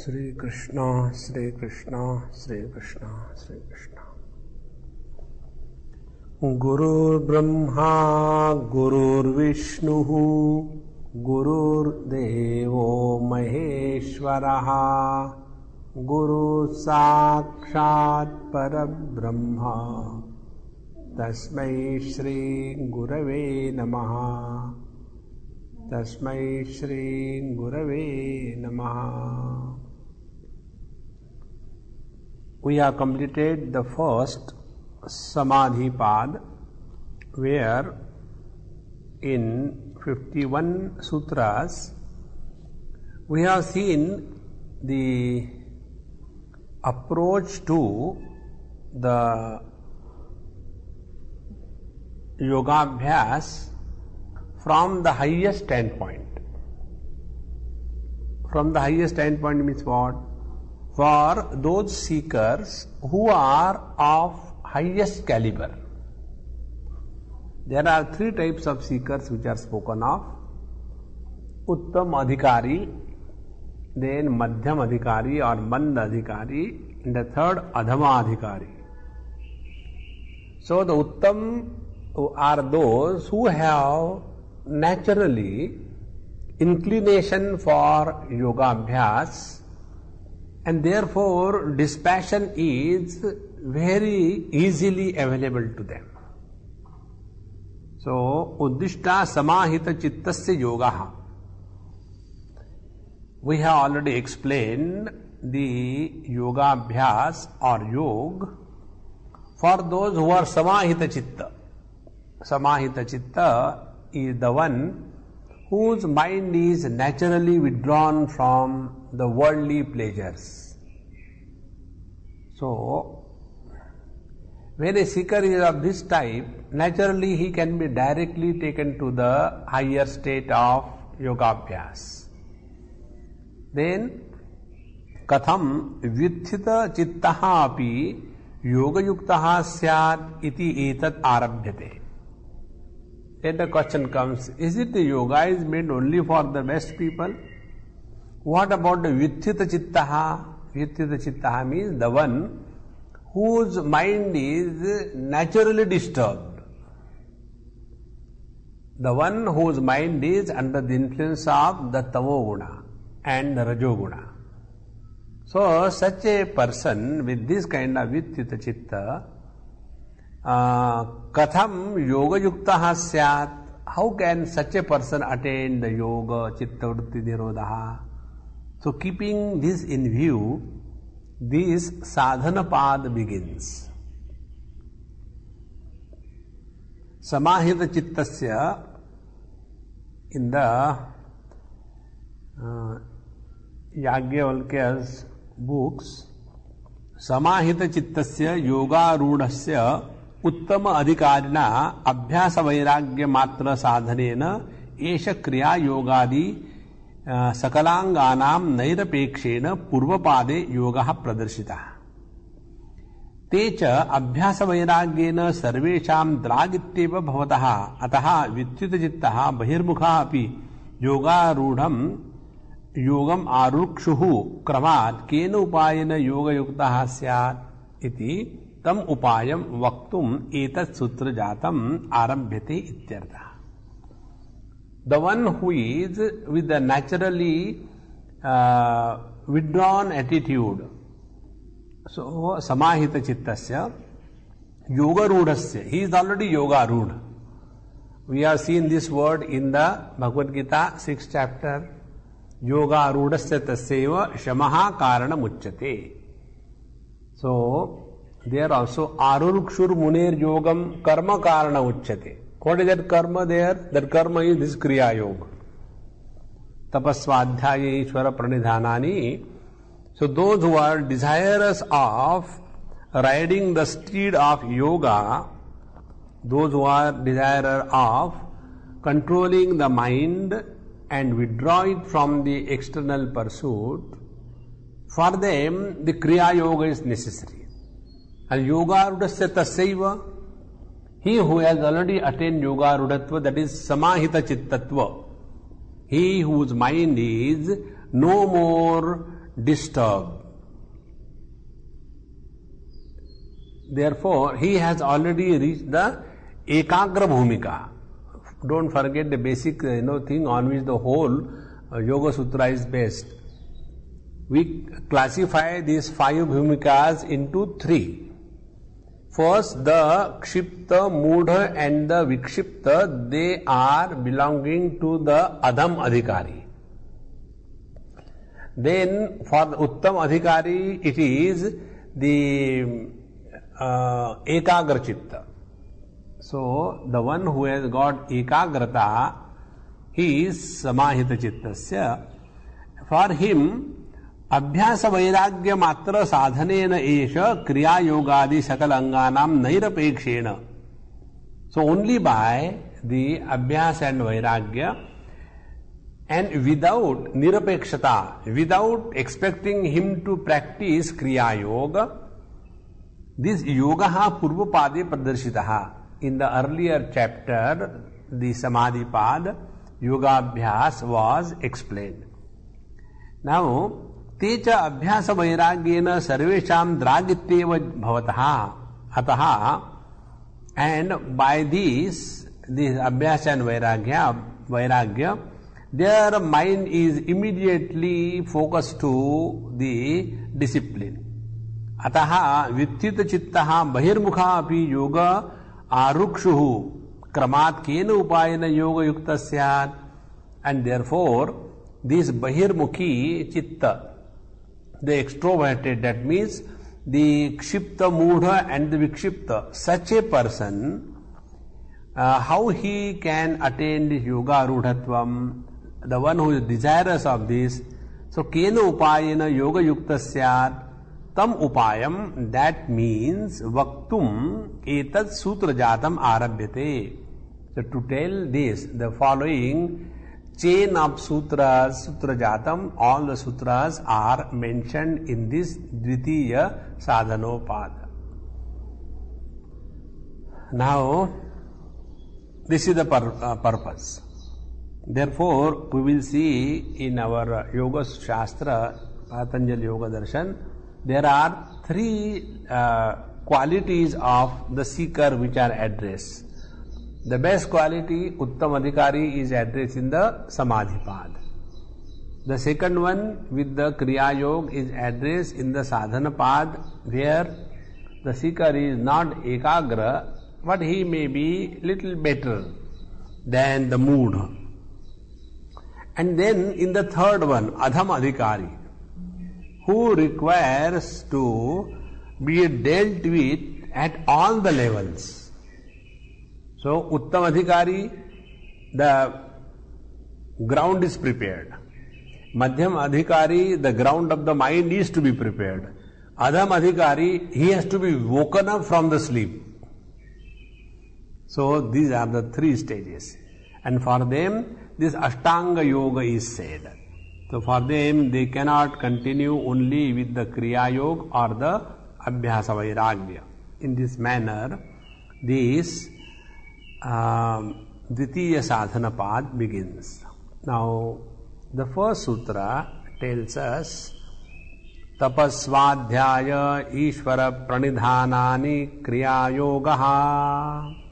Shri Krishna, Shri Krishna, Shri Krishna, Shri Krishna. Gurur Brahma, Gurur Vishnu, Gurur Devo Maheshwaraha, Guru Sakshat Parabrahma, Tasmai Shri Gurave Namaha. Tasmai Shri Gurave Namaha. We have completed the first Samadhi Pad, where in 51 sutras we have seen the approach to the Yogabhyas from the highest standpoint. From the highest standpoint means what? For those seekers who are of highest caliber. There are three types of seekers which are spoken of. Uttam Adhikari, then Madhyam Adhikari or Mand Adhikari, and the third Adhama Adhikari. So the Uttam are those who have naturally inclination for yoga abhyas, and therefore dispassion is very easily available to them. So, Uddishta Samahita Chittasya Yogaha. We have already explained the yoga abhyas or yog for those who are Samahita Chitta. Samahita Chitta is the one whose mind is naturally withdrawn from the worldly pleasures. So, when a seeker is of this type, naturally he can be directly taken to the higher state of Yogabhyas. Then, Katham Vyuthita Chittaha api Yoga Yuktaha Syat iti etat arabhyate. Then the question comes, is it the yoga is made only for the best people? What about the Vyuthita Chittaha? Vyuthita Chittaha means the one whose mind is naturally disturbed. The one whose mind is under the influence of the Tamoguna and the Rajoguna. So, such a person with this kind of Vyuthita Chitta, Katham Yoga Yuktaha Syat, how can such a person attain the Yoga Chitta Vritti Nirodha? So, keeping this in view, this sadhana path begins. Samahita Chittasya, in the Yagyavalkya's books, Samahita Chittasya Yoga Rudhasya Uttama Adhikarina Abhyasa Vairagya Matra Sadhanena Esha Kriya Yogadi Sakalanganam Nairapekshena Purvapade Yogaha Pradarshita. Techa Abhyasa Vairagyena Sarvesham Dragityeva Bhavataha Ataha Vyuthita Chittaha Bahirmukha api Yoga Rudham Yogam Arukshuhu Kramat Kena Upayena Yoga Yuktaha Syat iti Tam upayam vaktum etat sutra jatam arambhyate ityartha. The one who is with the naturally withdrawn attitude, so samahita chittasya, yoga rudhasya, he is already yoga rudha. We have seen this word in the Bhagavad Gita 6th chapter, yoga rudhasya tasyeva shamaha karana muchyate. So, there also Arurukshur Munir Yogam Karma Karana Uchyate. What is that karma there? That karma is this Kriya Yoga. Tapaswadhyaya Ishvara Pranidhanani. So those who are desirous of riding the steed of yoga, those who are desirous of controlling the mind and withdraw it from the external pursuit, for them the Kriya Yoga is necessary. And yoga rudhasya tasyaiva, he who has already attained yoga rudhatva, that is samahita chittatva, he whose mind is no more disturb. Therefore, he has already reached the Ekagra Bhumika. Don't forget the basic thing on which the whole Yoga Sutra is based. We classify these 5 bhumikas into 3. First, the Kshipta, Mudha and the Vikshipta, they are belonging to the Adham Adhikari. Then for the Uttam Adhikari, it is the Ekagra Chitta. So, the one who has got Ekagrata, he is Samahita Chittasya. For him, Abhyasa Vairagya Matra Sadhanena Esha Kriya Yogadi Sakal Anganam Nairapekshena. So, only by the Abhyasa and Vairagya and without Nirapekshata, without expecting him to practice Kriya Yoga, this Yogaha Purvapade Pradarshitaha. In the earlier chapter, the Samadhi Pad, Yoga Abhyas was explained. Now, Techa Abhyasa Vairagyena Sarvesham Dragityeva Bhavataha Ataha, and by this Abhyasa and Vairagya, their mind is immediately focused to the discipline. Ataha Vitthita Chittaha Bahirmukha api Yoga Arukshuhu Kramat Kena Upayana Yoga Yukta Syat. And therefore, this Bahirmukhi Chitta, the extroverted, that means the Kshipta, Mudha and the Vikshipta, such a person, how he can attain this Yoga Rudhatvam, the one who is desirous of this. So, Kena Upayana Yoga Yukta Syat. Tam upayam, that means vaktum etad sutra jatam arabhyate. So to tell this, the following chain of sutras, sutra jatam, all the sutras are mentioned in this Dvitiya Sadhanopada. Now, this is the purpose. Therefore, we will see in our Yoga Shastra, Patanjali Yoga Darshan, there are 3 qualities of the seeker which are addressed. The best quality, Uttam Adhikari, is addressed in the Samadhi Pad. The second one with the Kriya Yoga is addressed in the Sadhana Pad, where the seeker is not Ekagra, but he may be little better than the mood. And then in the third one, Adham Adhikari, who requires to be dealt with at all the levels. So, Uttam Adhikari, the ground is prepared. Madhyam Adhikari, the ground of the mind is to be prepared. Adham Adhikari, he has to be woken up from the sleep. So, these are the 3 stages. And for them, this Ashtanga Yoga is said. So for them, they cannot continue only with the Kriya Yoga or the Abhyasa Vairagya. In this manner, this Dvitiya Sadhana Pad begins. Now, the first sutra tells us Tapasvadhyaya Ishvara Pranidhanani Kriya Yogaha.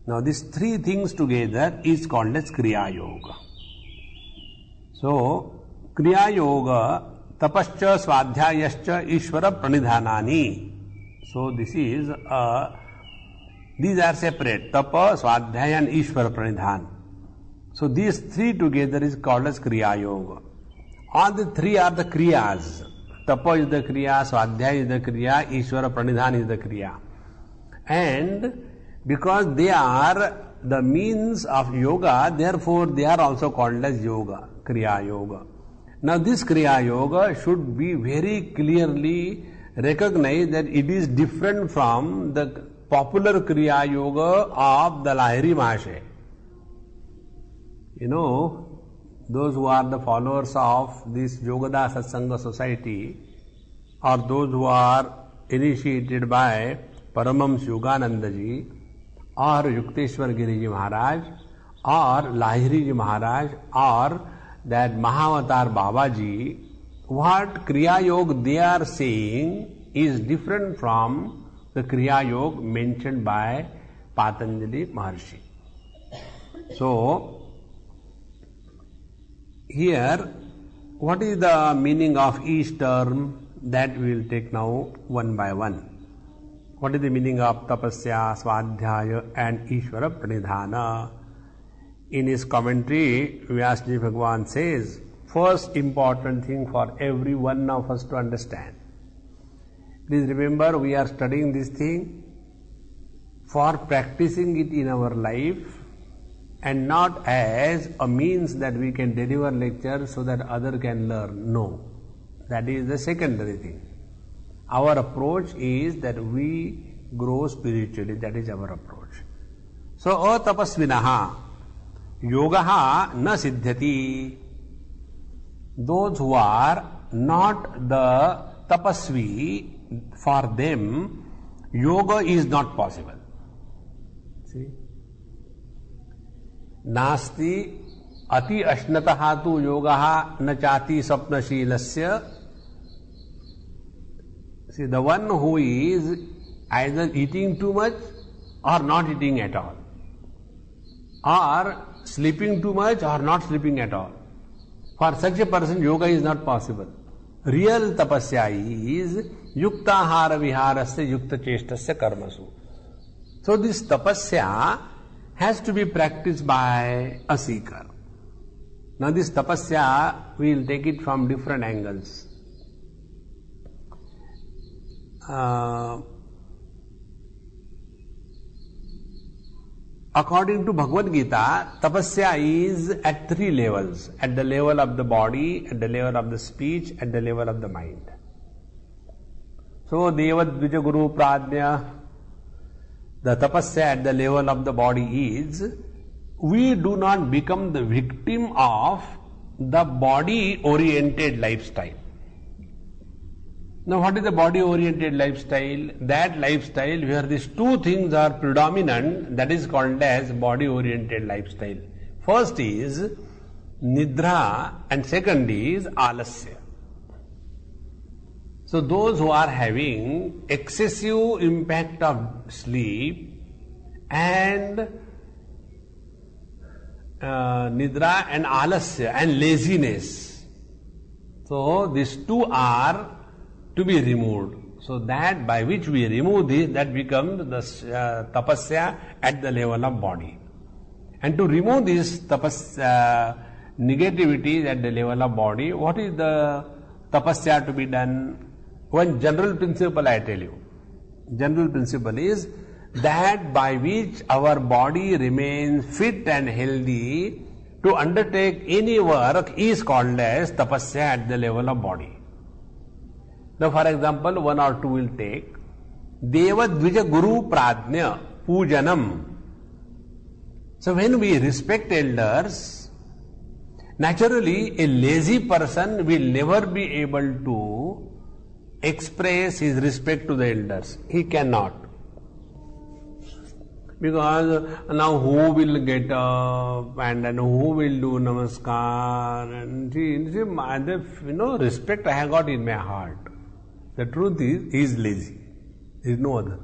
Now, these 3 things together is called as Kriya Yoga. So, Kriya Yoga, Tapascha Swadhyayascha Ishvara Pranidhanani. So, this is these are separate. Tapa, Swadhyaya and Ishvara Pranidhan. So, these 3 together is called as Kriya Yoga. All the 3 are the Kriyas. Tapa is the Kriya, Swadhyaya is the Kriya, Ishvara Pranidhan is the Kriya. And because they are the means of yoga, therefore they are also called as yoga, Kriya Yoga. Now this Kriya Yoga should be very clearly recognized that it is different from the popular Kriya Yoga of the Lahiri Mahasaya. You know, those who are the followers of this Yogada Satsanga society, or those who are initiated by Paramahams Yoganandaji, or Yukteswar Giriji Maharaj or Lahiri Ji Maharaj or that Mahavatar Babaji, what Kriya Yoga they are saying is different from the Kriya Yoga mentioned by Patanjali Maharshi. So, here, what is the meaning of each term? That we will take now one by one. What is the meaning of Tapasya, Swadhyaya and Ishvara Pranidhana? In his commentary, Vyasji Bhagavan says, first important thing for every one of us to understand. Please remember, we are studying this thing for practicing it in our life and not as a means that we can deliver lectures so that other can learn. No, that is the secondary thing. Our approach is that we grow spiritually. That is our approach. So, atapasvinaha yogaha na siddhyati. Those who are not the tapasvi, for them yoga is not possible. See? Nasti ati ashnataha tu yogaha na chati sapnashilasya. See, the one who is either eating too much or not eating at all, or sleeping too much or not sleeping at all. For such a person, yoga is not possible. Real tapasya is yuktahara viharasya yukta cheshtasya karmasu. So this tapasya has to be practiced by a seeker. Now this tapasya, we will take it from different angles. According to Bhagavad Gita, tapasya is at three levels. At the level of the body, at the level of the speech, at the level of the mind. So, Deva Dvija Guru Pradnya, the tapasya at the level of the body is, we do not become the victim of the body-oriented lifestyle. Now, what is the body-oriented lifestyle? That lifestyle where these two things are predominant, that is called as body-oriented lifestyle. First is nidra and second is alasya. So, those who are having excessive impact of sleep and nidra and alasya and laziness, so these two are to be removed. So that by which we remove this, that becomes the tapasya at the level of body. And to remove this tapasya negativity at the level of body, what is the tapasya to be done? One general principle I tell you. General principle is that by which our body remains fit and healthy to undertake any work is called as tapasya at the level of body. Now, for example, one or two will take Deva Dvija Guru Pradnya Pujanam. So, when we respect elders, naturally a lazy person will never be able to express his respect to the elders. He cannot. Because now who will get up and then who will do namaskar and see, respect I have got in my heart. The truth is, he is lazy. There is no other.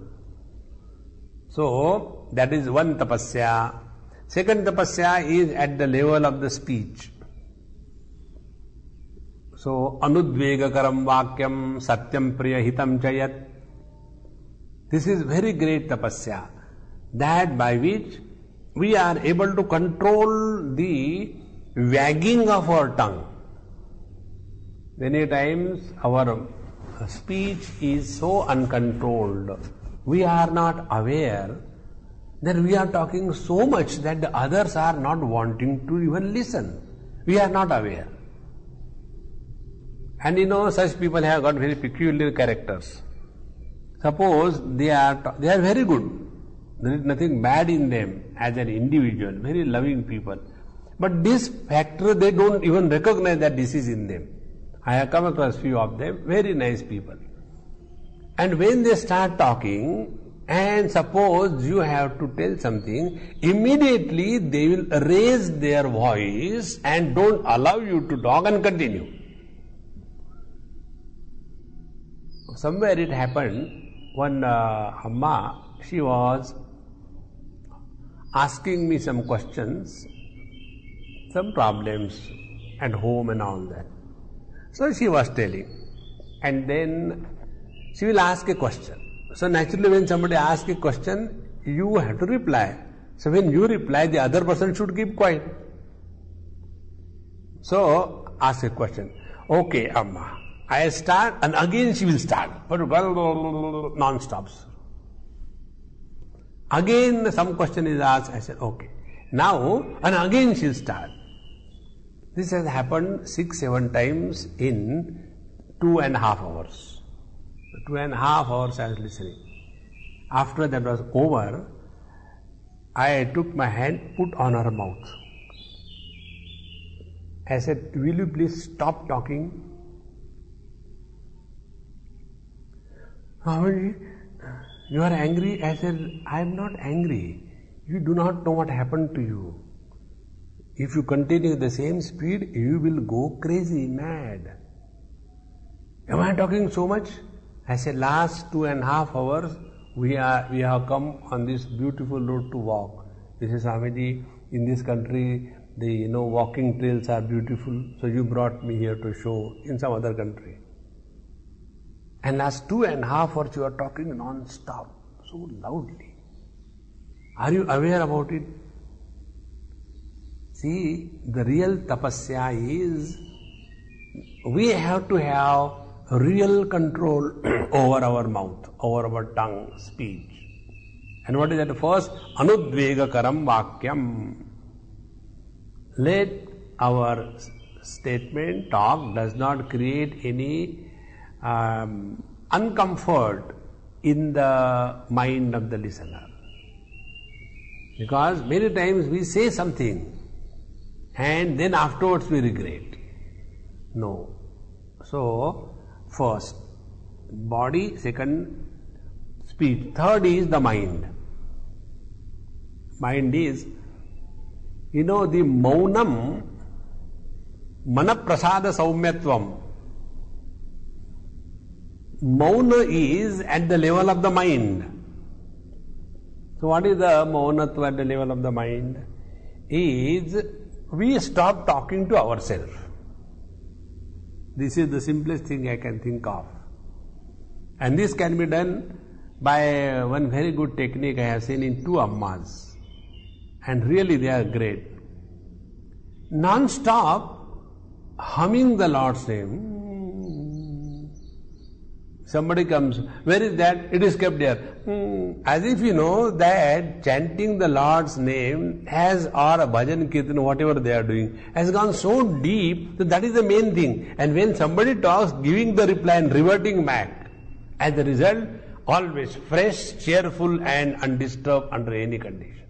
So, that is one tapasya. Second tapasya is at the level of the speech. So, anudvegakaram vakyam satyam priya hitam chayat. This is very great tapasya. That by which we are able to control the wagging of our tongue. Many times our speech is so uncontrolled, we are not aware that we are talking so much that the others are not wanting to even listen. We are not aware. And such people have got very peculiar characters. Suppose they are very good. There is nothing bad in them as an individual, very loving people. But this factor, they don't even recognize that this is in them. I have come across few of them, very nice people. And when they start talking And suppose you have to tell something, immediately they will raise their voice and don't allow you to talk and continue. Somewhere it happened, one Amma, she was asking me some questions, some problems at home and all that. So she was telling, and then she will ask a question. So naturally when somebody asks a question, you have to reply. So when you reply, the other person should keep quiet. So ask a question. Okay, Amma, I start, and again she will start. Non-stops. Again some question is asked, I said, okay. Now, and again she will start. This has happened 6-7 times in 2.5 hours. 2.5 hours I was listening. After that was over, I took my hand, put on her mouth. I said, will you please stop talking? Swamiji, you are angry? I said, I am not angry. You do not know what happened to you. If you continue the same speed, you will go crazy, mad. Am I talking so much? I said, last 2.5 hours, we have come on this beautiful road to walk. This is Swamiji, in this country, the walking trails are beautiful, so you brought me here to show in some other country. And last 2.5 hours you are talking non-stop, so loudly. Are you aware about it? See, the real tapasya is, we have to have real control over our mouth, over our tongue, speech. And what is that? First, anudvegakaram vakyam. Let our statement, talk, does not create any uncomfort in the mind of the listener. Because many times we say something and then afterwards we regret. No. So, first, body, second, speech, third is the mind. Mind is, the maunam, manaprasada saumyatvam. Mauna is at the level of the mind. So what is the maunatva at the level of the mind? Is we stop talking to ourselves. This is the simplest thing I can think of. And this can be done by one very good technique I have seen in 2 ammas. And really they are great. Non-stop humming the Lord's name. Somebody comes, where is that? It is kept there. As if you know that chanting the Lord's name has, or a bhajan, kirtan, whatever they are doing, has gone so deep that is the main thing. And when somebody talks, giving the reply and reverting back, as a result, always fresh, cheerful and undisturbed under any condition.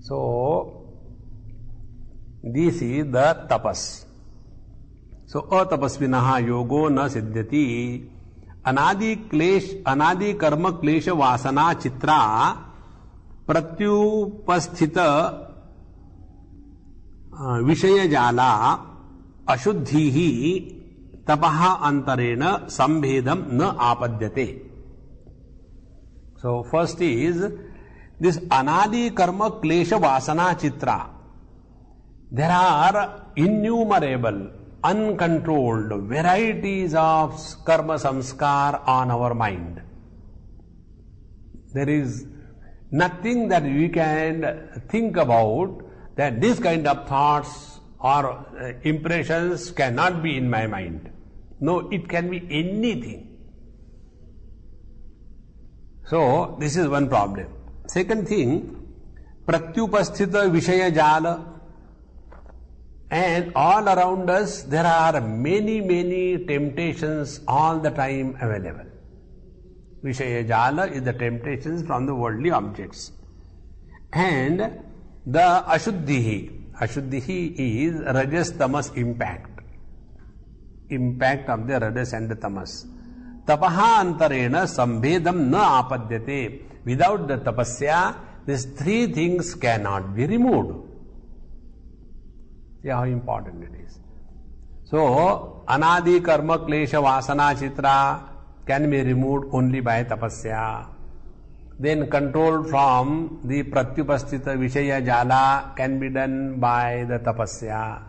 So, this is the tapas. So, atapasvinaha yogo na siddhyati. Anadi karma klesha vasana chitra pratyupasthita vishaya jala ashuddhihi tapaha antarena sambhedam na apadyate. So, first is this anadi karma klesha vasana chitra. There are innumerable, uncontrolled varieties of karma samskar on our mind. There is nothing that we can think about that this kind of thoughts or impressions cannot be in my mind. No, it can be anything. So, this is one problem. Second thing, pratyupasthita vishaya jala. And all around us there are many temptations all the time available. Vishaya jala is the temptations from the worldly objects. And the ashuddhihi. Ashuddhihi is rajas tamas impact. Impact of the rajas and the tamas. tapaha antarena sambhedam na apadyate. Without the tapasya, these three things cannot be removed. See how important it is. So, anadi karma klesha vasana chitra can be removed only by tapasya. Then control from the pratyupastita vishaya jala can be done by the tapasya.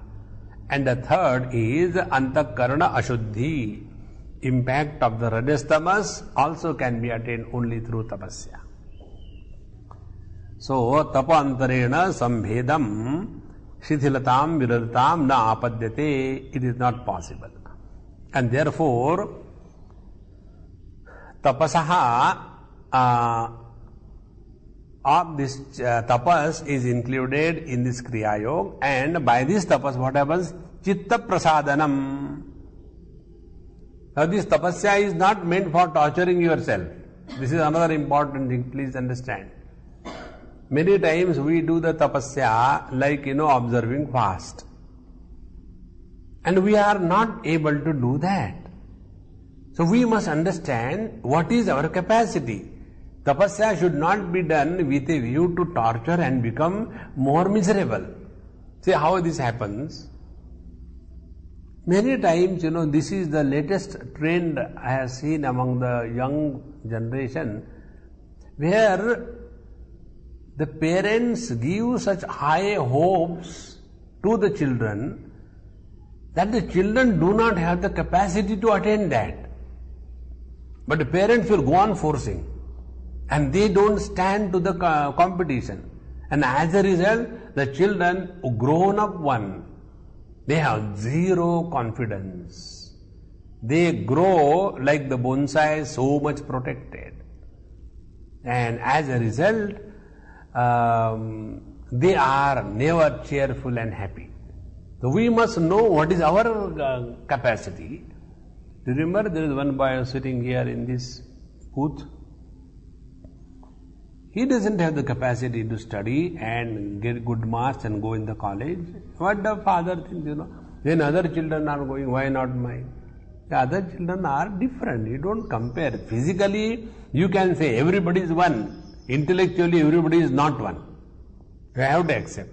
And the third is antakarana ashuddhi. Impact of the rajastamas also can be attained only through tapasya. So, tapa antarena sambhedam shithilatam viradatam na apadyate. It is not possible. And therefore, tapasaha of this tapas is included in this kriya yoga, and by this tapas what happens? Chitta prasadanam. Now this tapasya is not meant for torturing yourself. This is another important thing, please understand. Many times we do the tapasya like, observing fast. And we are not able to do that. So we must understand what is our capacity. Tapasya should not be done with a view to torture and become more miserable. See how this happens. Many times, this is the latest trend I have seen among the young generation, where the parents give such high hopes to the children that the children do not have the capacity to attain that. But the parents will go on forcing, and they don't stand to the competition. And as a result, the children, grown up one, they have zero confidence. They grow like the bonsai, so much protected. And as a result, they are never cheerful and happy. So we must know what is our capacity. Do you remember there is one boy sitting here in this booth? He doesn't have the capacity to study and get good marks and go in the college. What the father thinks, Then other children are going, why not mine? The other children are different. You don't compare. Physically, you can say everybody is one. Intellectually, everybody is not one. You have to accept.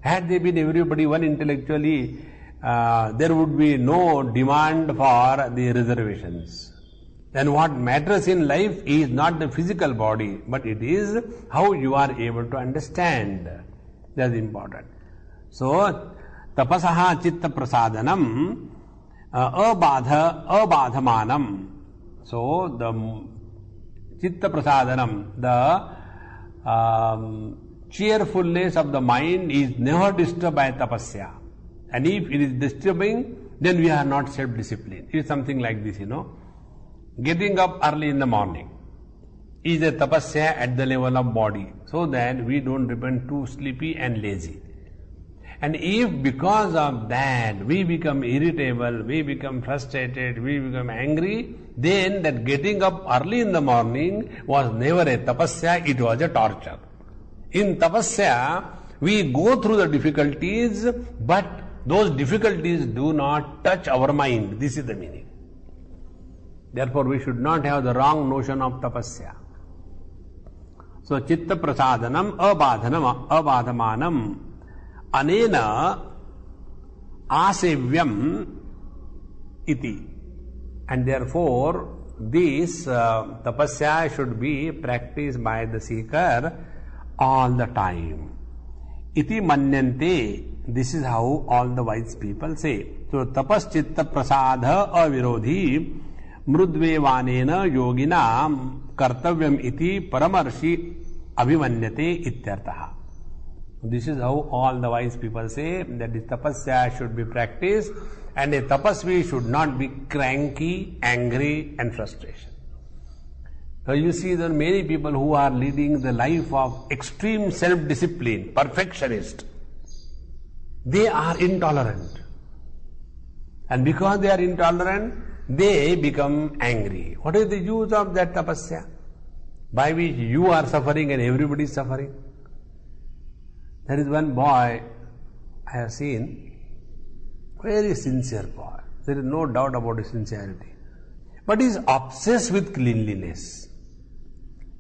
Had they been everybody one intellectually, there would be no demand for the reservations. Then what matters in life is not the physical body, but it is how you are able to understand. That is important. So, tapasaha chitta prasadanam abadhamanam. So, the chitta prasadanam, the cheerfulness of the mind is never disturbed by tapasya. And if it is disturbing, then we are not self-disciplined. It is something like this, Getting up early in the morning is a tapasya at the level of body, so that we don't become too sleepy and lazy. And if because of that we become irritable, we become frustrated, we become angry, then that getting up early in the morning was never a tapasya, it was a torture. In tapasya, we go through the difficulties, but those difficulties do not touch our mind. This is the meaning. Therefore, we should not have the wrong notion of tapasya. So, chitta prasadanam abadhamanam anena asevyam iti. And therefore, this tapasya should be practiced by the seeker all the time. Iti manyante. This is how all the wise people say. So, tapas chitta prasadha avirodhi mrudvevanena yogina kartavyam iti paramarshi abhimanyate ityartaha. This is how all the wise people say that the tapasya should be practiced, and a tapasvi should not be cranky, angry and frustration. So you see there are many people who are leading the life of extreme self-discipline, perfectionist. They are intolerant. And because they are intolerant, they become angry. What is the use of that tapasya? By which you are suffering and everybody is suffering. There is one boy I have seen, very sincere boy. There is no doubt about his sincerity. but he is obsessed with cleanliness.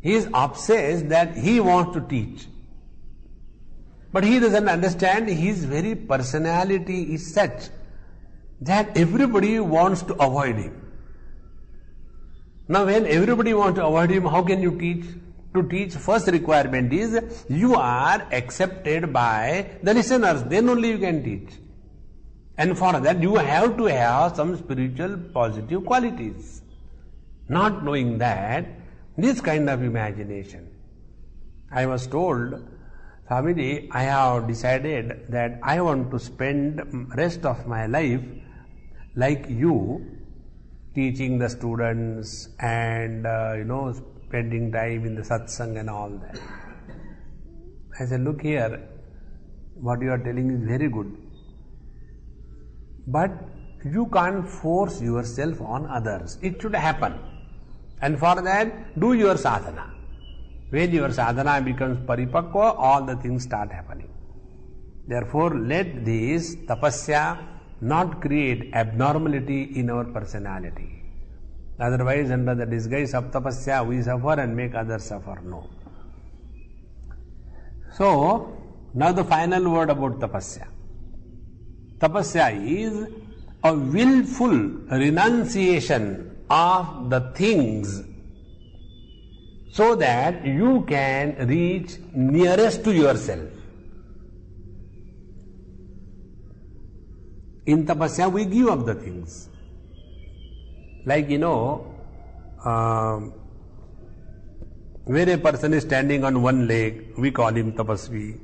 He is obsessed that he wants to teach. But he doesn't understand his very personality is such that everybody wants to avoid him. Now when everybody wants to avoid him, how can you teach? To teach, first requirement is you are accepted by the listeners, then only you can teach. And for that you have to have some spiritual positive qualities. Not knowing that, this kind of imagination. I was told, Swamiji, I have decided that I want to spend rest of my life like you, teaching the students and spending time in the Satsang and all that. I said, look here, what you are telling is very good. But you can't force yourself on others. It should happen. And for that, do your sadhana. When your sadhana becomes paripakva, all the things start happening. Therefore, let this tapasya not create abnormality in our personality. Otherwise, under the disguise of tapasya, we suffer and make others suffer. No. So, now the final word about tapasya. Tapasya is a willful renunciation of the things so that you can reach nearest to yourself. In tapasya, we give up the things. Like, when a person is standing on one leg, we call him tapasvi.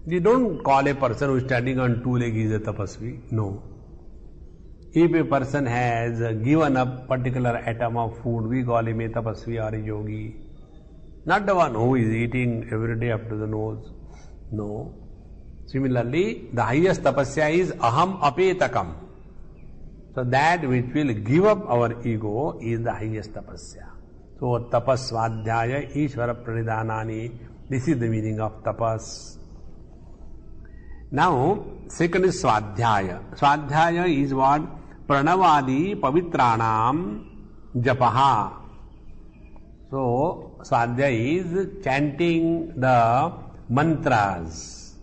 We don't call a person who is standing on two legs is a tapasvi. No. If a person has given up particular atom of food, we call him a tapasvi or a yogi. Not the one who is eating every day up to the nose. No. Similarly, the highest tapasya is aham apetakam. So that which will give up our ego is the highest tapasya. So tapas svadhyaya ishvara pranidhanani. This is the meaning of tapas. Now, second is Swadhyaya. Swadhyaya is what? Pranavadi pavitranam japaha. So, Swadhyaya is chanting the mantras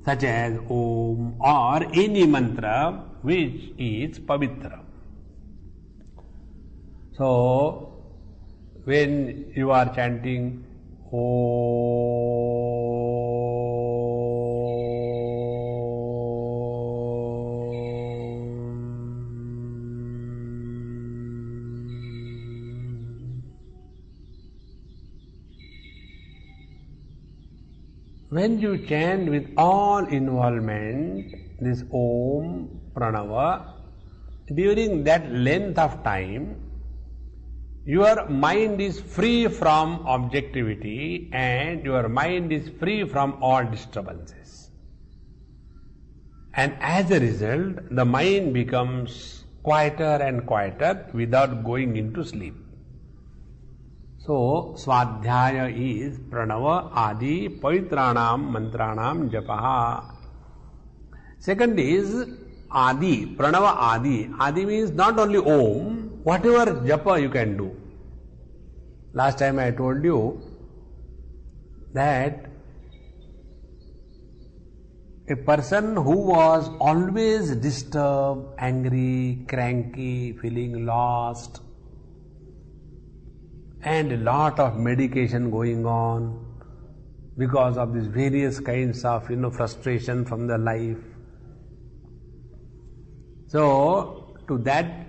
such as Om or any mantra which is pavitra. So, when you are chanting Om, when you chant with all involvement, this Om Pranava, during that length of time, your mind is free from objectivity and your mind is free from all disturbances. And as a result, the mind becomes quieter and quieter without going into sleep. So, Swadhyaya is Pranava Adi Pavitranam Mantranam Japaha. Second is Adi, Pranava Adi. Adi means not only Om, whatever japa you can do. Last time I told you that a person who was always disturbed, angry, cranky, feeling lost, and a lot of medication going on because of these various kinds of frustration from the life. So, to that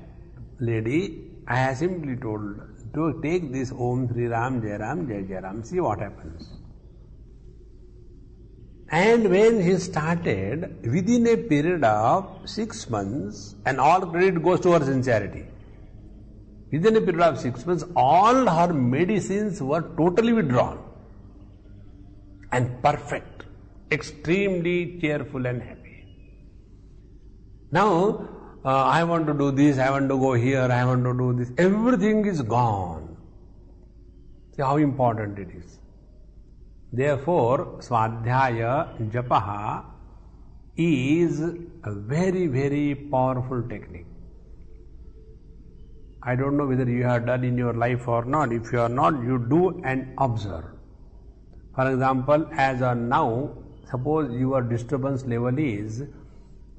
lady, I have simply told to take this Om Sri Ram Jai Ram Jai Jai Ram, see what happens. And when he started, within a period of 6 months, and all credit goes to her sincerity, within a period of 6 months, all her medicines were totally withdrawn and perfect, extremely cheerful and happy. Now, I want to do this, I want to go here, I want to do this. Everything is gone. See how important it is. Therefore, Swadhyaya Japaha is a very, very powerful technique. I don't know whether you have done in your life or not. If you are not, you do and observe. For example, as on now, suppose your disturbance level is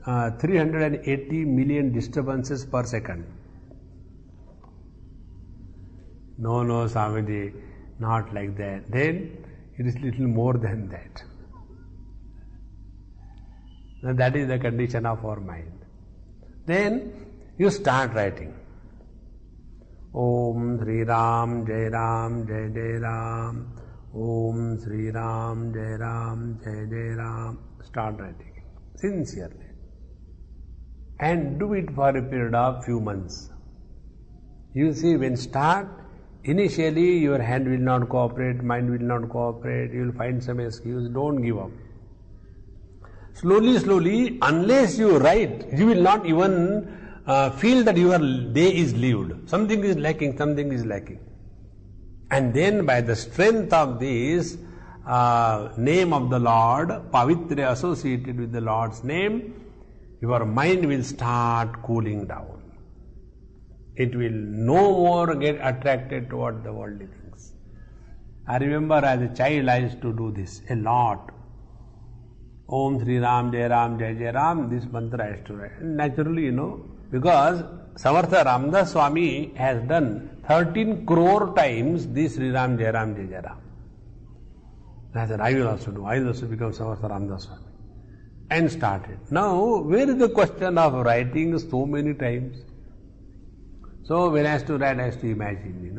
380 million disturbances per second. No, Swamiji, not like that. Then it is little more than that. Now that is the condition of our mind. Then you start writing. Om Sri Ram Jai Ram Jai Jai Ram. Om Sri Ram Jai Ram Jai Jai Ram. Start writing sincerely. And do it for a period of few months. You see, when start, initially your hand will not cooperate, mind will not cooperate, you will find some excuse, don't give up. Slowly, unless you write, you will not even feel that your day is lived. Something is lacking. And then by the strength of this name of the Lord, Pavitra associated with the Lord's name, your mind will start cooling down. It will no more get attracted toward the worldly things. I remember as a child I used to do this a lot. Om Sri Ram Jai Ram Jai Jai Ram, this mantra I used to write. Naturally, because Samartha Ramdas Swami has done 13 crore times this Sri Ram Jai Ram Jai Jai Ram. I said, I will also do. I will also become Samartha Ramdas Swami. And started. Now, where is the question of writing so many times? So when I used to write, I used to imagine,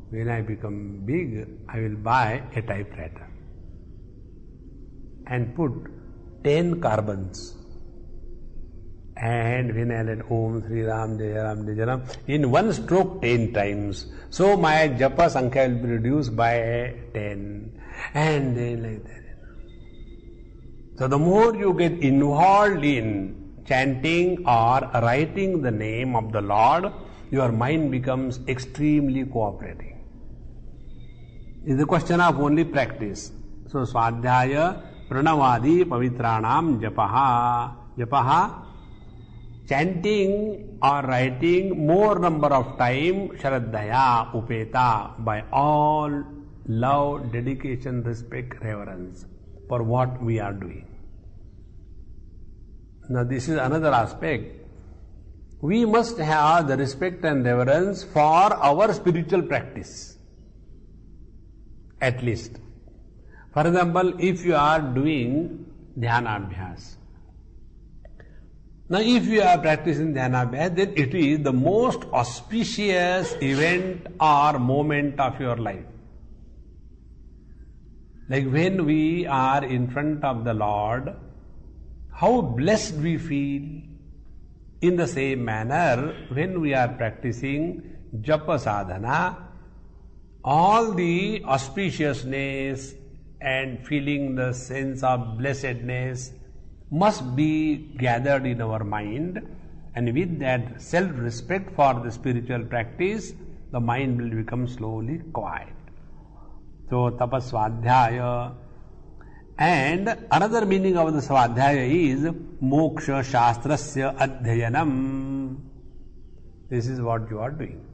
when I become big, I will buy a typewriter and put 10 carbons. And when I read Om Sri Ram Jai Ram Jai Ram, in one stroke 10 times. So my japa sankhya will be reduced by 10. And then like that. So the more you get involved in chanting or writing the name of the Lord, your mind becomes extremely cooperating. It's a question of only practice. So Swadhyaya Pranavadi Pavitranam Japaha. Chanting or writing more number of time, Shraddhaya Upeta, by all love, dedication, respect, reverence for what we are doing. Now this is another aspect. We must have the respect and reverence for our spiritual practice. At least. For example, if you are doing Dhyanabhyas. Now if you are practicing Dhyanabhyas, then it is the most auspicious event or moment of your life. Like when we are in front of the Lord, how blessed we feel. In the same manner, when we are practicing Japa Sadhana, all the auspiciousness and feeling the sense of blessedness must be gathered in our mind, and with that self-respect for the spiritual practice, the mind will become slowly quiet. So, tapas swadhyaya. And another meaning of the swadhyaya is moksha shastrasya adhyayanam. This is what you are doing.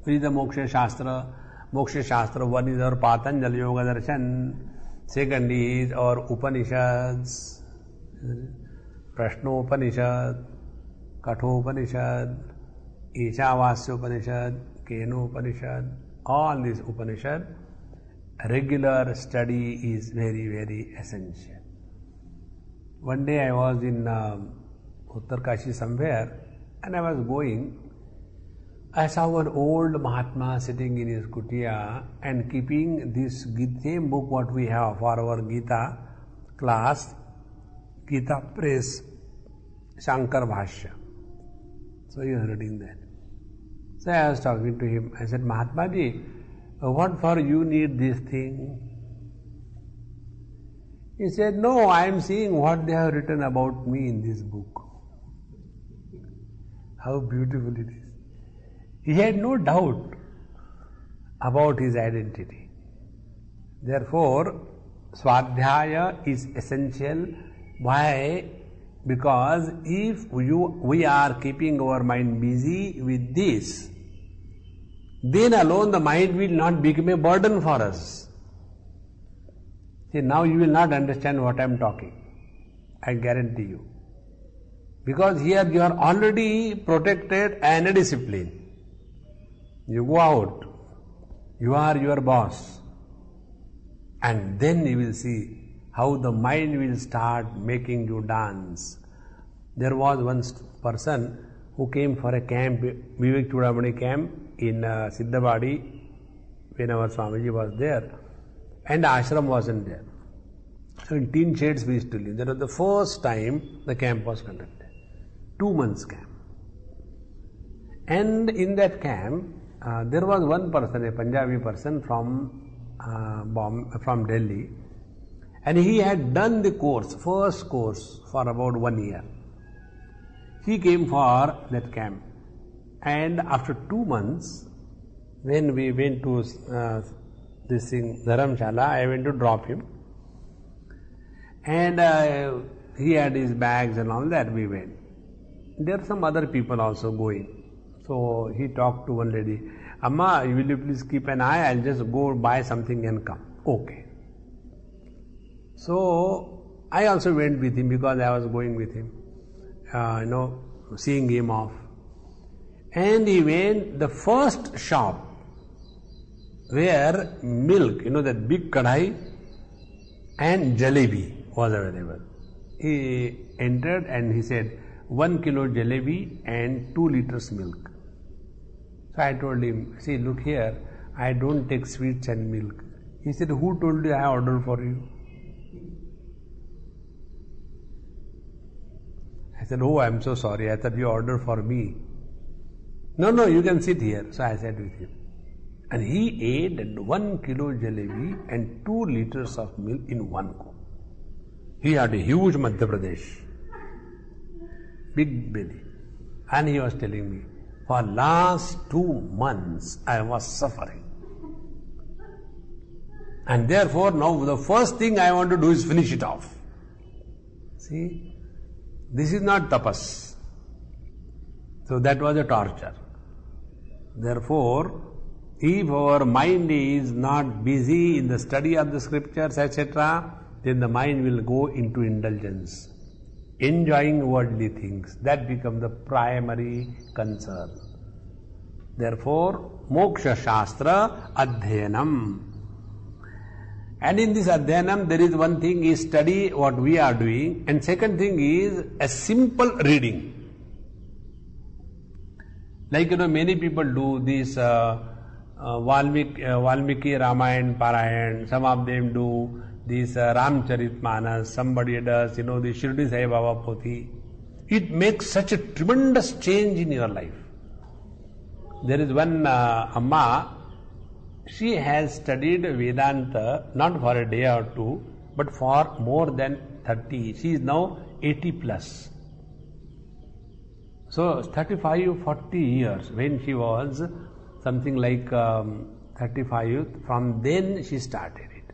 What is the moksha shastra? Moksha shastra, one is our Patanjali Yoga Darshan, second is our Upanishads, Prashnopanishad, Kathopanishad, Ishavasya Upanishad, Kenopanishad, all these Upanishad, regular study is very, very essential. One day I was in Uttarkashi somewhere and I was going. I saw one old Mahatma sitting in his kutia and keeping this same book what we have for our Gita class, Gita Press, Shankar Bhashya. So he was reading that. So I was talking to him. I said, Mahatma ji, what for you need this thing? He said, no, I am seeing what they have written about me in this book. How beautiful it is. He had no doubt about his identity. Therefore, Swadhyaya is essential. Why? Because if we are keeping our mind busy with this, then alone the mind will not become a burden for us. See, now you will not understand what I am talking. I guarantee you. Because here you are already protected and disciplined. You go out, you are your boss, and then you will see how the mind will start making you dance. There was one person who came for a camp, Vivek Chudamani camp in Siddhabadi, when our Swamiji was there, and the ashram wasn't there. So in tin sheds we used to live. That was the first time the camp was conducted. 2 months camp. And in that camp, there was one person, a Punjabi person from Delhi, and he had done the course, first course, for about 1 year. He came for that camp, and after 2 months, when we went to this thing, Dharamshala, I went to drop him, and he had his bags and all that, we went. There are some other people also going. So he talked to one lady, Amma, will you please keep an eye, I'll just go buy something and come. Okay. So I also went with him because I was going with him, seeing him off. And he went, the first shop where milk, that big kadhai and jalebi was available. He entered and he said, 1 kilo jalebi and 2 liters milk. So I told him, see, look here, I don't take sweets and milk. He said, who told you I ordered for you? I said, oh, I'm so sorry, I thought you ordered for me. No, you can sit here. So I sat with him. And he ate 1 kilo jalebi and 2 liters of milk in one go. He had a huge Madhya Pradesh, big belly. And he was telling me, for last 2 months I was suffering. And therefore now the first thing I want to do is finish it off. See, this is not tapas. So that was a torture. Therefore, if our mind is not busy in the study of the scriptures, etc., then the mind will go into indulgence, enjoying worldly things. That becomes the primary concern. Therefore, moksha shastra adhyanam. And in this adhyanam, there is one thing is study what we are doing, and second thing is a simple reading. Like many people do this Valmiki Ramayana Parayan, some of them do this Ramcharitmanas, somebody does, the Shirdi Sai Baba Pothi. It makes such a tremendous change in your life. There is one Amma, she has studied Vedanta not for a day or two, but for more than 30. She is now 80 plus. So 35, 40 years, when she was something like 35, from then she started it.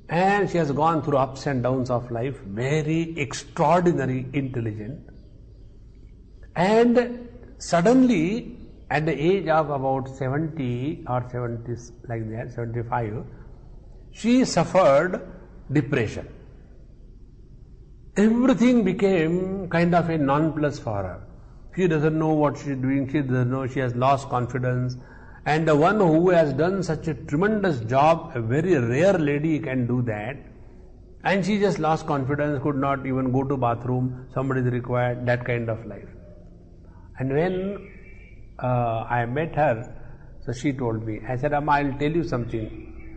And she has gone through ups and downs of life, very extraordinary intelligent. And suddenly, at the age of about 70 or 70, like that, 75, she suffered depression. Everything became kind of a nonplus for her. She doesn't know what she is doing, she doesn't know, she has lost confidence. And the one who has done such a tremendous job, a very rare lady can do that. And she just lost confidence, could not even go to bathroom, somebody is required, that kind of life. And when I met her, so she told me, I said, Amma, I'll tell you something,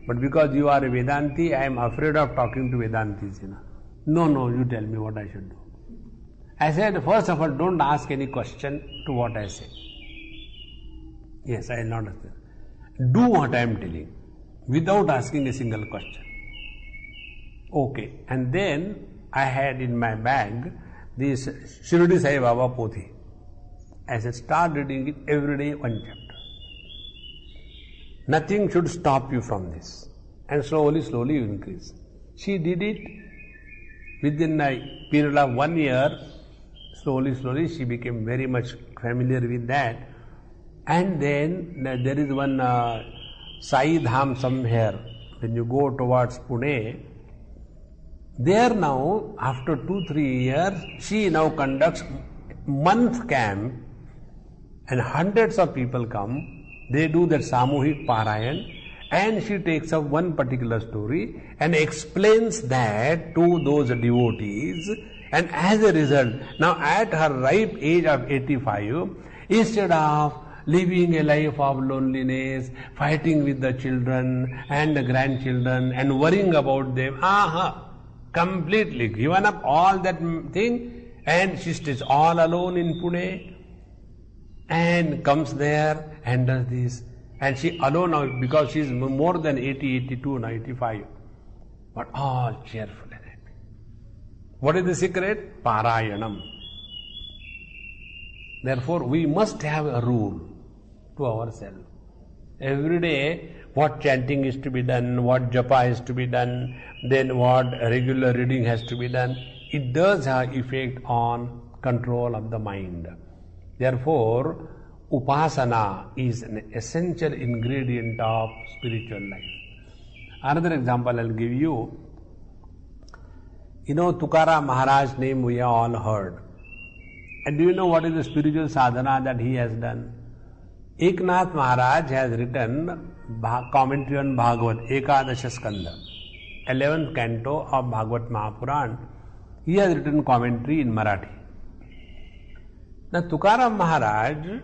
but because you are a Vedanti, I am afraid of talking to Vedantis, No, you tell me what I should do. I said, first of all, don't ask any question to what I say. Yes, I will not ask. Do what I am telling, without asking a single question. Okay, and then I had in my bag this Shirdi Sai Baba Pothi. I said, start reading it every day, one chapter. Nothing should stop you from this. And slowly you increase. She did it, Within a period of 1 year, slowly she became very much familiar with that. And then there is one Sai Dham somewhere. When you go towards Pune, there now, after 2-3 years, she now conducts month camp, and hundreds of people come. They do that Samuhik Parayan, and she takes up one particular story and explains that to those devotees. And as a result, now at her ripe age of 85, instead of living a life of loneliness, fighting with the children and the grandchildren and worrying about them, completely given up all that thing, and she stays all alone in Pune and comes there and does this. And she alone now, because she is more than 80, 82, 95, but all cheerful and happy. What is the secret? Parayanam. Therefore, we must have a rule to ourselves. Every day, what chanting is to be done, what japa is to be done, then what regular reading has to be done. It does have effect on control of the mind. Therefore, upasana is an essential ingredient of spiritual life. Another example I'll give you. You know, Tukaram Maharaj's name we have all heard. And do you know what is the spiritual sadhana that he has done? Eknath Maharaj has written commentary on Bhagavad, Ekadasha Skanda, 11th canto of Bhagavad Mahapuran. He has written commentary in Marathi. Now, Tukaram Maharaj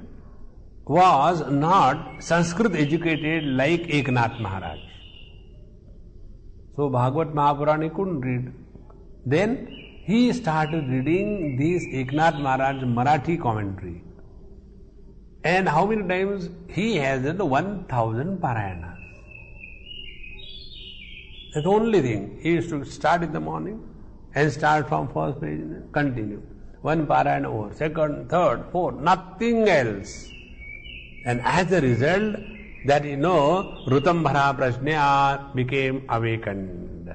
was not Sanskrit educated like Eknath Maharaj. So, Bhagavad Mahapuran he couldn't read. Then, he started reading this Eknath Maharaj Marathi commentary. And how many times he has done 1,000 parayanas. That's the only thing. He used to start in the morning and start from first page and continue. One parayana over, second, third, fourth, nothing else. And as a result, that Rutambhara Prajna became awakened.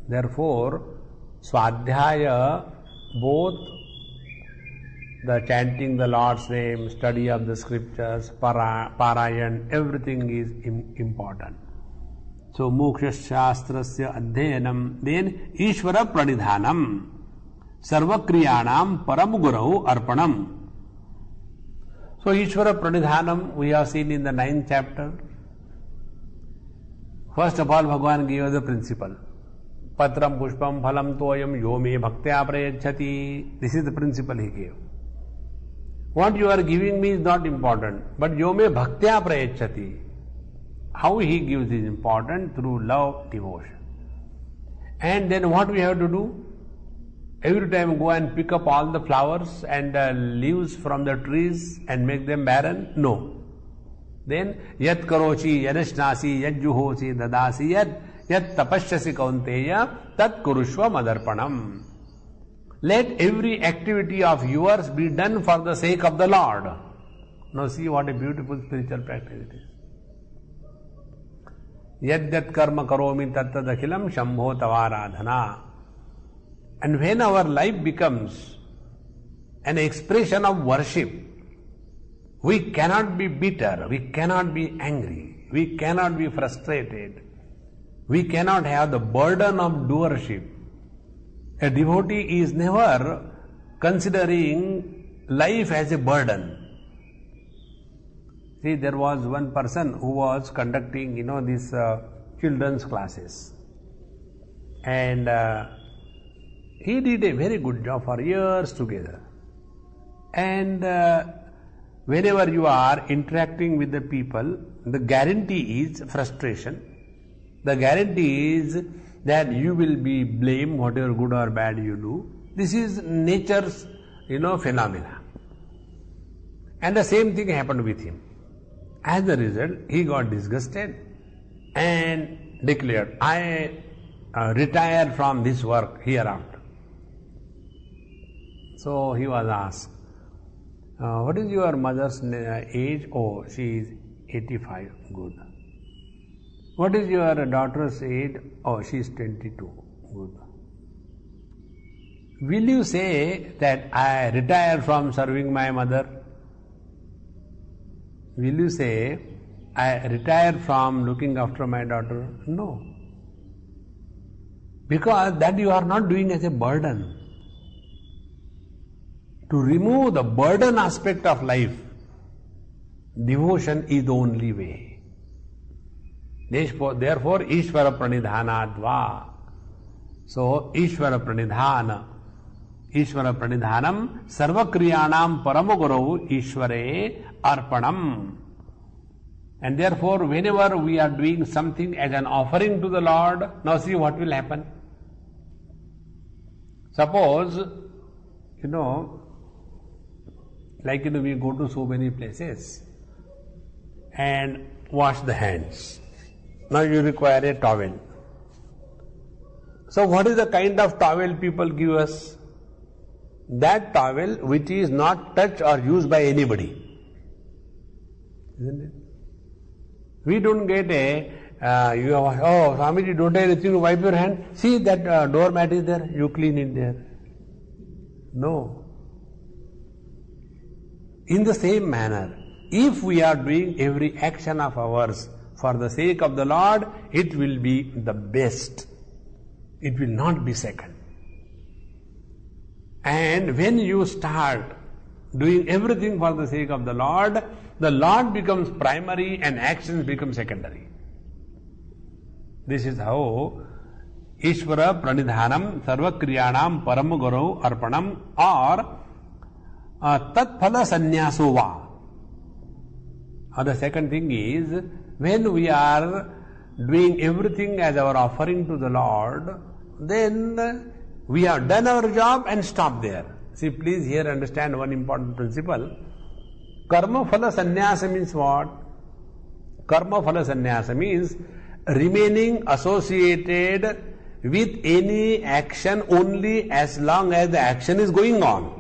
Therefore, Swadhyaya, both the chanting the Lord's name, study of the scriptures, parayan, everything is important. So, moksha shastrasya adhyanam, then Ishvara pranidhanam, sarvakriyanam paramugurau arpanam. So, Ishvara pranidhanam we have seen in the 9th chapter. First of all, Bhagavan gave us the principle. Patram pushpam phalam toyam yo me bhaktya prayachati. This is the principle he gave. What you are giving me is not important, but yo me bhaktya prayachati. How he gives is important, through love, devotion. And then what we have to do? Every time go and pick up all the flowers and leaves from the trees and make them barren? No. Then, yat karochi, yadashnasi, yad juhosi, dadasi, yat tapashyasi kaunteya, tat kurushva madarpanam. Let every activity of yours be done for the sake of the Lord. Now see what a beautiful spiritual practice it is. Yadyat karma karomi tattadakhilam shambho tavaradhana. And when our life becomes an expression of worship, we cannot be bitter, we cannot be angry, we cannot be frustrated, we cannot have the burden of doership. A devotee is never considering life as a burden. See, there was one person who was conducting, these children's classes. And he did a very good job for years together. And whenever you are interacting with the people, the guarantee is frustration. The guarantee is that you will be blamed whatever good or bad you do. This is nature's, phenomena. And the same thing happened with him. As a result, he got disgusted and declared, I retire from this work hereafter. So he was asked, what is your mother's age? Oh, she is 85. Good. What is your daughter's age? Oh, she is 22. Good. will you say that I retire from serving my mother? Will you say, I retire from looking after my daughter? No. Because that you are not doing as a burden. To remove the burden aspect of life, devotion is the only way. Therefore, Ishvara Pranidhanadva. So, Ishvara Pranidhanam, Sarvakriyanam Paramoguru Ishvare Arpanam. And therefore, whenever we are doing something as an offering to the Lord, now see what will happen. Suppose, we go to so many places and wash the hands. Now you require a towel. So what is the kind of towel people give us? That towel which is not touched or used by anybody. Isn't it? We don't get Swamiji, don't have anything to wipe your hand. See that doormat is there, you clean it there. No. In the same manner, if we are doing every action of ours for the sake of the Lord, it will be the best. It will not be second. And when you start doing everything for the sake of the Lord becomes primary and actions become secondary. This is how Ishvara Pranidhanam Sarvakriyanam Paramaguru Arpanam or Tatphala Sanyasova. The second thing is, when we are doing everything as our offering to the Lord, then we have done our job and stop there. See, please here understand one important principle. Karma Phala Sannyasa means what? Karma Phala Sannyasa means remaining associated with any action only as long as the action is going on.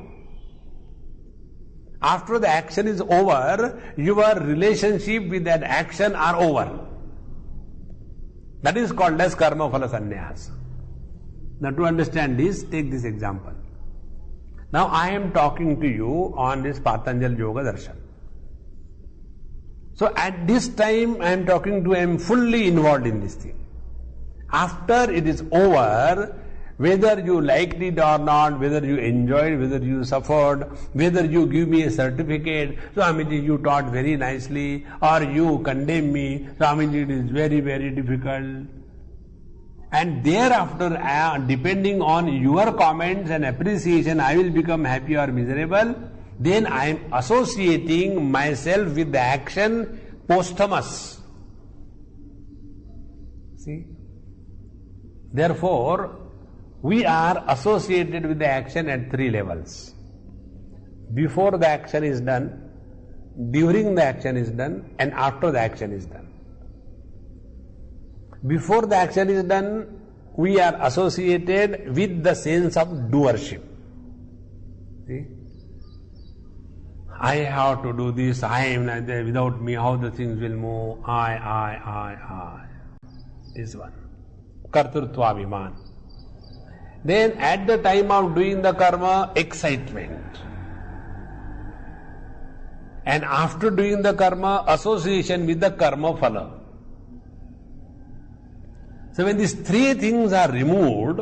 After the action is over, your relationship with that action are over. That is called as Karma Phala Sannyasa. Now to understand this, take this example. Now I am talking to you on this Patanjali Yoga Darshan. So at this time I am talking to you, I am fully involved in this thing. After it is over, whether you liked it or not, whether you enjoyed, whether you suffered, whether you give me a certificate, Swamiji, you taught very nicely, or you condemn me, Swamiji, it is very, very difficult. And thereafter, depending on your comments and appreciation, I will become happy or miserable. Then I am associating myself with the action posthumous. See? Therefore, we are associated with the action at three levels. Before the action is done, during the action is done, and after the action is done. Before the action is done, we are associated with the sense of doership. See? I have to do this, I am not there, without me how the things will move, I. This one. Kartrutva Viman. Then at the time of doing the karma, excitement. And after doing the karma, association with the karma phala. So when these three things are removed,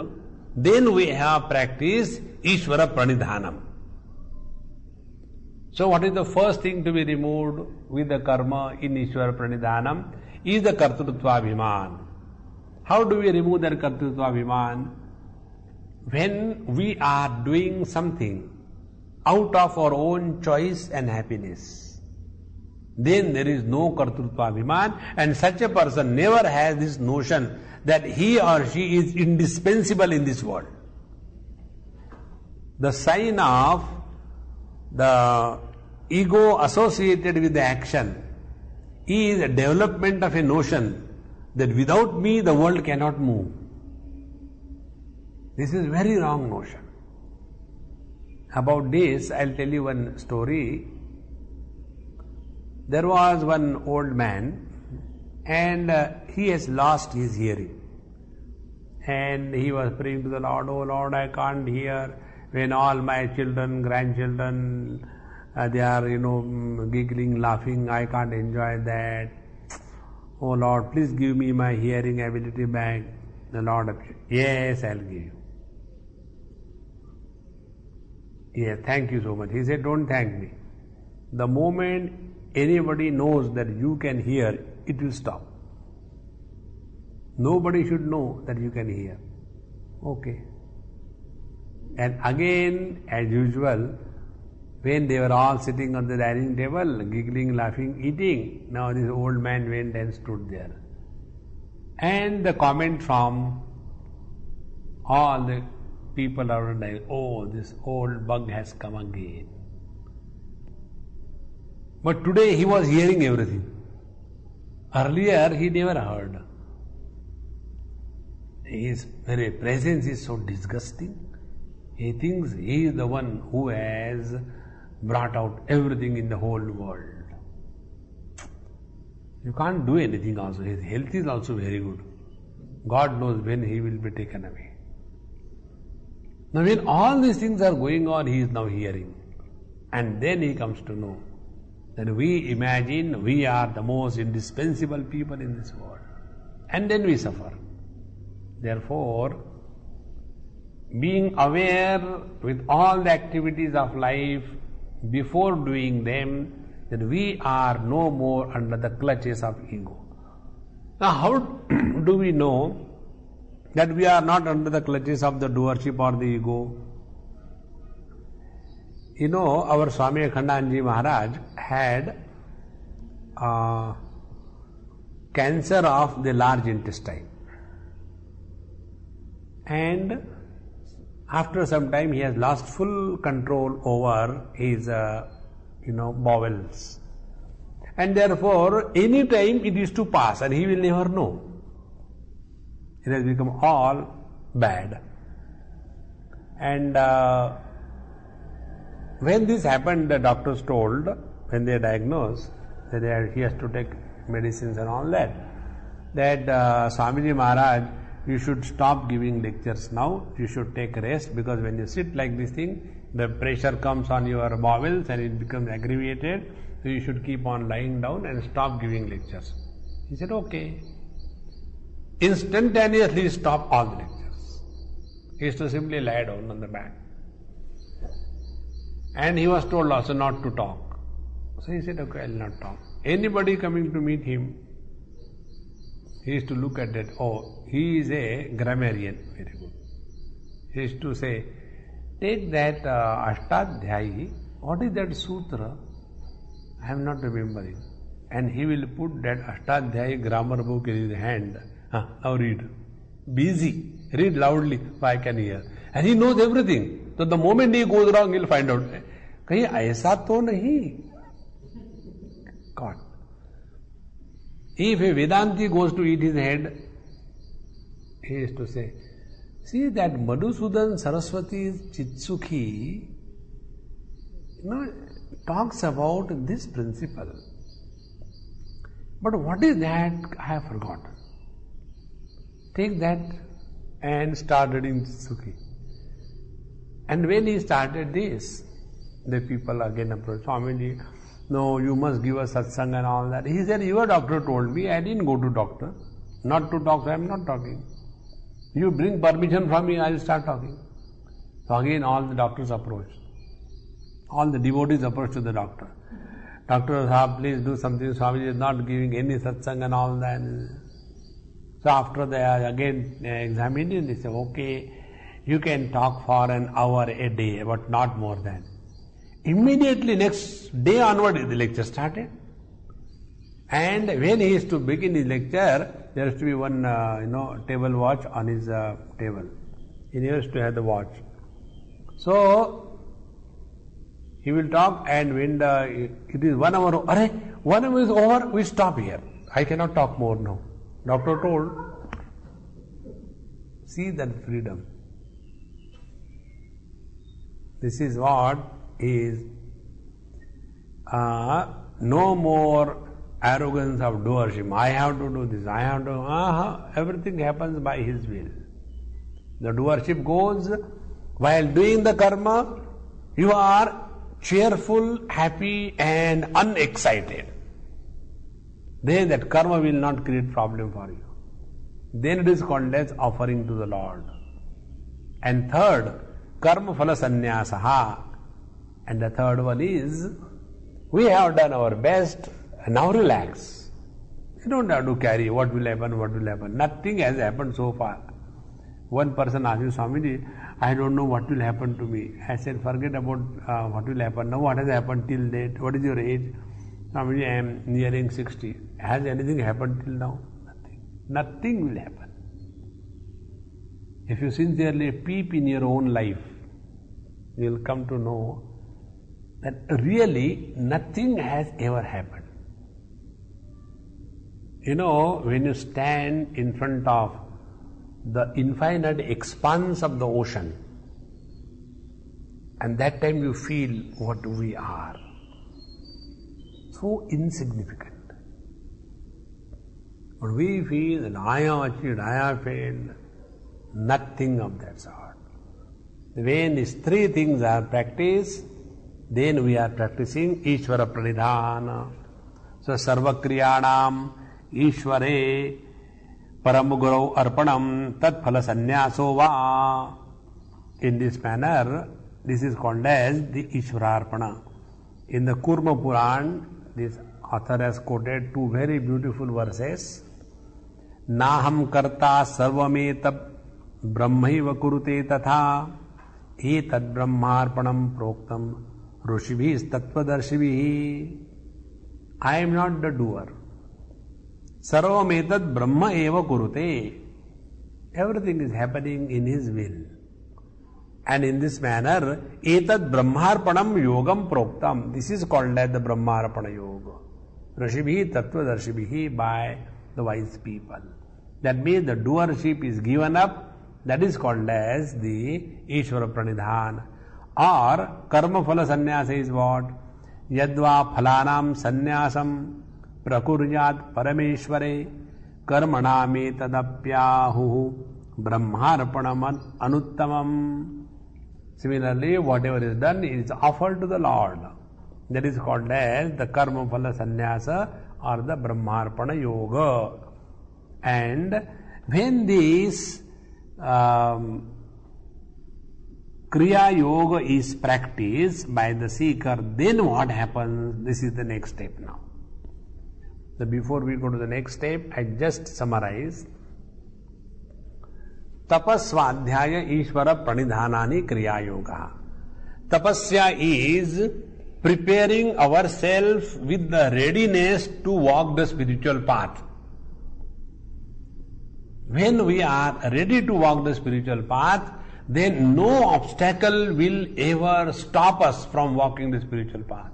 then we have practiced Ishvara Pranidhanam. So what is the first thing to be removed with the karma in Ishvara Pranidhanam? Is the Kartrutva Abhiman. How do we remove that Kartrutva Abhiman? When we are doing something out of our own choice and happiness, then there is no Kartrutva Abhiman, and such a person never has this notion that he or she is indispensable in this world. The sign of the ego associated with the action is a development of a notion that without me the world cannot move. This is very wrong notion. About this, I'll tell you one story. There was one old man and he has lost his hearing. And he was praying to the Lord, oh Lord, I can't hear when all my children, grandchildren, they are, giggling, laughing, I can't enjoy that. Oh Lord, please give me my hearing ability back. The Lord appeared. Yes, I'll give you. Yes, thank you so much. He said, don't thank me. The moment anybody knows that you can hear, it will stop. Nobody should know that you can hear. Okay. And again, as usual, when they were all sitting on the dining table, giggling, laughing, eating, now this old man went and stood there. And the comment from all the people around, like, oh, this old bug has come again. But today he was hearing everything. Earlier he never heard. His very presence is so disgusting. He thinks he is the one who has brought out everything in the whole world. You can't do anything also. His health is also very good. God knows when he will be taken away. Now when all these things are going on, he is now hearing. And then he comes to know that we imagine we are the most indispensable people in this world. And then we suffer. Therefore, being aware with all the activities of life, before doing them, that we are no more under the clutches of ego. Now, how do we know that we are not under the clutches of the doership or the ego? Our Swami Akhandanji Maharaj had cancer of the large intestine. And after some time he has lost full control over his bowels. And therefore, any time it is to pass and he will never know. It has become all bad. And when this happened, the doctors told, when they diagnosed, that he has to take medicines and all that Swamiji Maharaj, you should stop giving lectures now, you should take rest, because when you sit like this thing, the pressure comes on your bowels and it becomes aggravated, so you should keep on lying down and stop giving lectures. He said, okay. Instantaneously stop all the lectures. He used to simply lie down on the back. And he was told also not to talk. So he said, okay, I will not talk. Anybody coming to meet him, he used to look at that, oh, he is a grammarian, very good. He used to say, take that Ashtadhyayi, what is that sutra? I am not remembering. And he will put that Ashtadhyayi grammar book in his hand. Now read. Busy. Read loudly, so I can hear. And he knows everything. So the moment he goes wrong, he will find out. Kahin aisa to nahi. God. If a Vedanti goes to eat his head, he is to say, see that Madhusudan Saraswati's Chitsukhi, talks about this principle. But what is that? I have forgotten. Take that and start reading Chitsukhi. And when he started this, the people again approached Swamiji, no, you must give us satsang and all that. He said, your doctor told me, I didn't go to doctor. Not to talk, so I am not talking. You bring permission from me, I will start talking. So again all the doctors approached. All the devotees approached to the doctor. Doctor Sahab, please do something. Swamiji is not giving any satsang and all that. So after they again examined it, they said, okay, you can talk for an hour a day, but not more than. Immediately next day onward the lecture started. And when he is to begin his lecture, there has to be one table watch on his table. He needs to have the watch. So he will talk, and when it is 1 hour, 1 hour is over, we stop here. I cannot talk more now. Doctor told, see that freedom. This is what is no more arrogance of doership. I have to do this, I have to, everything happens by his will. The doership goes, while doing the karma, you are cheerful, happy and unexcited. Then that karma will not create problem for you. Then it is called as offering to the Lord. And third, karma phala sannyasaha. And the third one is, we have done our best, now relax. You don't have to carry what will happen, what will happen. Nothing has happened so far. One person asked me, Swamiji, I don't know what will happen to me. I said, forget about what will happen. Now what has happened till date? What is your age? Swamiji, I am nearing 60. Has anything happened till now? Nothing. Nothing will happen. If you sincerely peep in your own life, you will come to know that really nothing has ever happened. You know, when you stand in front of the infinite expanse of the ocean, and that time you feel what we are. So insignificant. But we feel that I have achieved, I have failed. Nothing of that sort. When these three things are practiced, then we are practicing Ishvara Pranidhana. So Sarva Kriyanam Ishvare Paramugurau Arpanam Tat Phala Sannyaso Va. In this manner, this is called as the Ishvara Arpana. In the Kurma Puran, this author has quoted two very beautiful verses. Naham karta sarvameta brahmaiva kurute tatha etad brahmarpanam proktam rushibhis tattvadarshibhi. I am not the doer. Sarvametad brahma eva kurute. Everything is happening in his will. And in this manner, etad brahmarpanam yogam proktam. This is called as the brahmarpana yoga. Rushibhi tattvadarshibhi, by the wise people. That means the doership is given up. That is called as the Ishvara Pranidhana. Or karma phala sannyasa is what? Yadva phalanam sannyasam prakuryat parameshware karmaname tadapyahu brahmarpanam anuttamam. Similarly, whatever is done is offered to the Lord. That is called as the karma phala sannyasa or the brahmarpana yoga. And when this Kriya Yoga is practiced by the seeker, then what happens? This is the next step now. So before we go to the next step, I just summarize. Tapasvadhyaya Ishvara Pranidhanani Kriya Yoga. Tapasya is preparing ourselves with the readiness to walk the spiritual path. When we are ready to walk the spiritual path, then no obstacle will ever stop us from walking the spiritual path.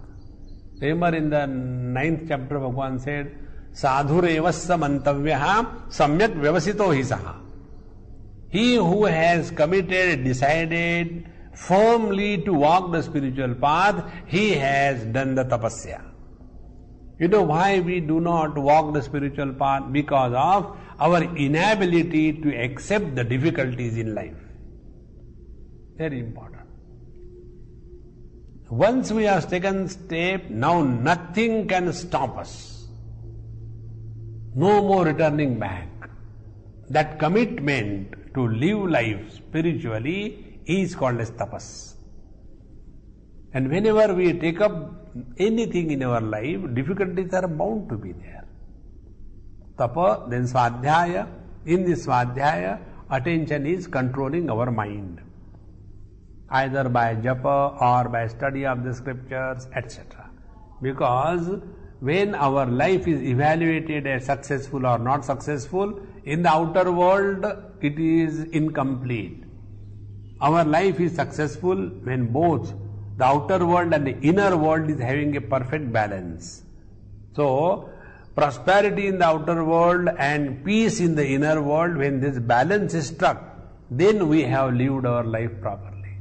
Remember in the 9th chapter, Bhagavan said, Sadhurevassa mantavyaha samyak vyavasito hi saha. He who has committed, decided firmly to walk the spiritual path, he has done the tapasya. You know why we do not walk the spiritual path? Because of our inability to accept the difficulties in life. Very important. Once we have taken step, now nothing can stop us. No more returning back. That commitment to live life spiritually is called as tapas. And whenever we take up anything in our life, difficulties are bound to be there. Tapa, then Swadhyaya. In this Swadhyaya, attention is controlling our mind, either by japa or by study of the scriptures, etc. Because when our life is evaluated as successful or not successful, in the outer world it is incomplete. Our life is successful when both the outer world and the inner world is having a perfect balance. So, prosperity in the outer world and peace in the inner world, when this balance is struck, then we have lived our life properly.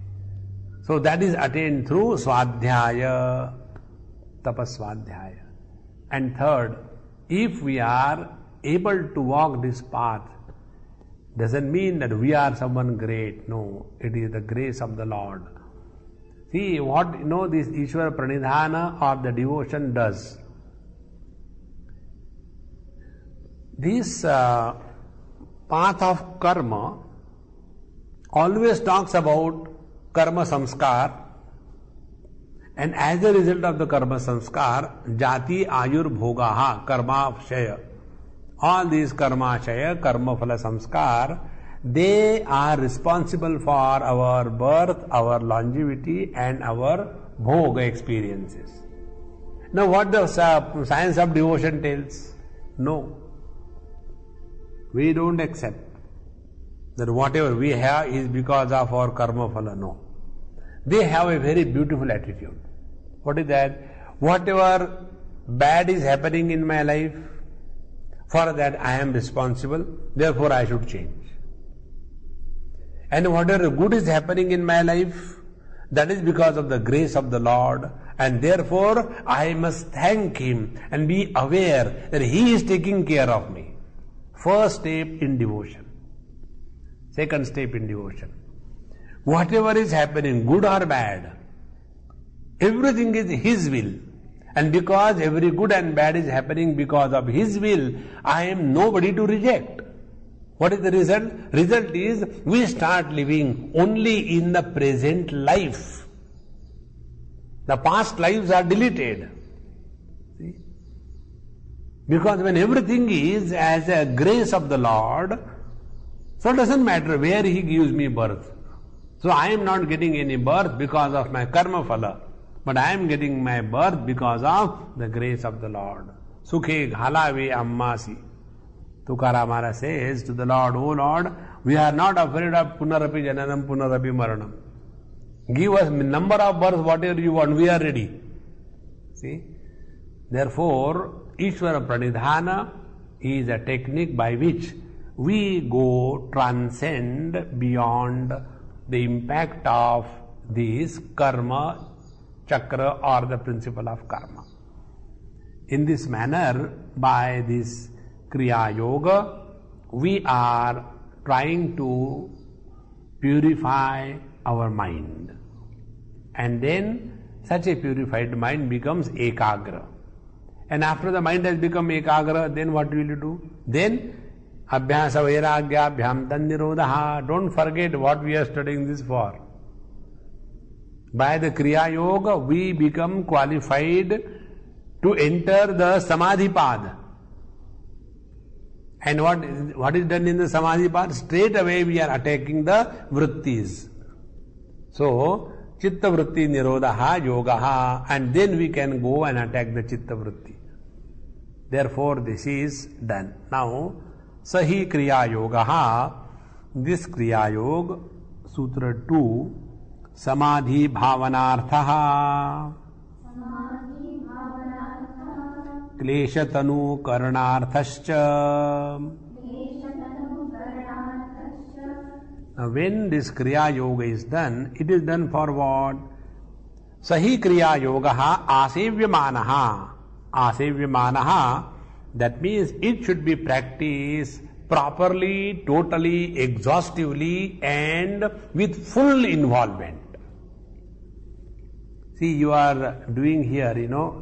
So that is attained through Swadhyaya, Tapaswadhyaya. And third, if we are able to walk this path Doesn't mean that we are someone great. No, it is the grace of the Lord. See what this Ishvara Pranidhana or the devotion does. This path of karma always talks about karma samskar, and as a result of the karma samskar, jati ayur bhogaha karma shaya. All these karma shaya, karma phala samskar, they are responsible for our birth, our longevity and our bhoga experiences. Now what the science of devotion tells? No. We don't accept that whatever we have is because of our karma phala. No. They have a very beautiful attitude. What is that? Whatever bad is happening in my life, for that I am responsible, therefore I should change. And whatever good is happening in my life, that is because of the grace of the Lord, and therefore I must thank Him and be aware that He is taking care of me. First step in devotion. Second step in devotion. Whatever is happening, good or bad, everything is His will. And because every good and bad is happening because of His will, I am nobody to reject. What is the result? Result is we start living only in the present life. The past lives are deleted. See? Because when everything is as a grace of the Lord, so it doesn't matter where He gives me birth. So I am not getting any birth because of my karma phala, but I am getting my birth because of the grace of the Lord. Sukhe ghalave ammasi. Tukaram Maharaj says to the Lord, O Lord, we are not afraid of punarapi jananam, punarapi maranam. Give us number of births, whatever you want, we are ready. See? Therefore, Ishvara Pranidhana is a technique by which we go transcend beyond the impact of this karma chakra or the principle of karma. In this manner, by this Kriya Yoga, we are trying to purify our mind. And then such a purified mind becomes ekagra. And after the mind has become ekagra, then what will you do? Then abhyasa vairagya abhyam tan nirodha. Don't forget what we are studying this for. By the Kriya Yoga, we become qualified to enter the Samadhi path. And what is done in the Samadhi path? Straight away we are attacking the vrittis. So, Chitta Vritti Nirodha Yogaha, and then we can go and attack the Chitta Vritti. Therefore, this is done. Now, Sahi Kriya Yogaha, this Kriya Yoga, Sutra 2, Samadhi Bhavanarthaha, Kleshatanu Karnarthascha. Now, when this Kriya Yoga is done, it is done for what? Sahi Kriya Yogaha Asevyamanaha. Asevyamanaha, that means it should be practiced properly, totally, exhaustively, and with full involvement. See, you are doing here,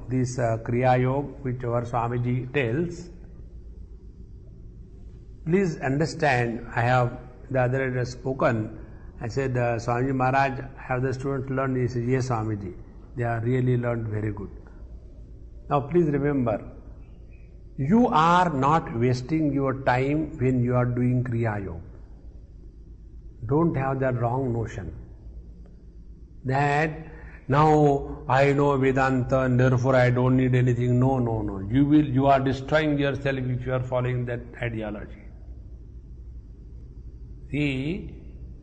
this Kriya Yoga which our Swamiji tells. Please understand, I have the other day spoken. I said, Swamiji Maharaj, have the students learned? He said, yes, Swamiji. They are really learned very good. Now please remember, you are not wasting your time when you are doing Kriya Yoga. Don't have that wrong notion that now I know Vedanta and therefore I don't need anything. No. You are destroying yourself if you are following that ideology. See,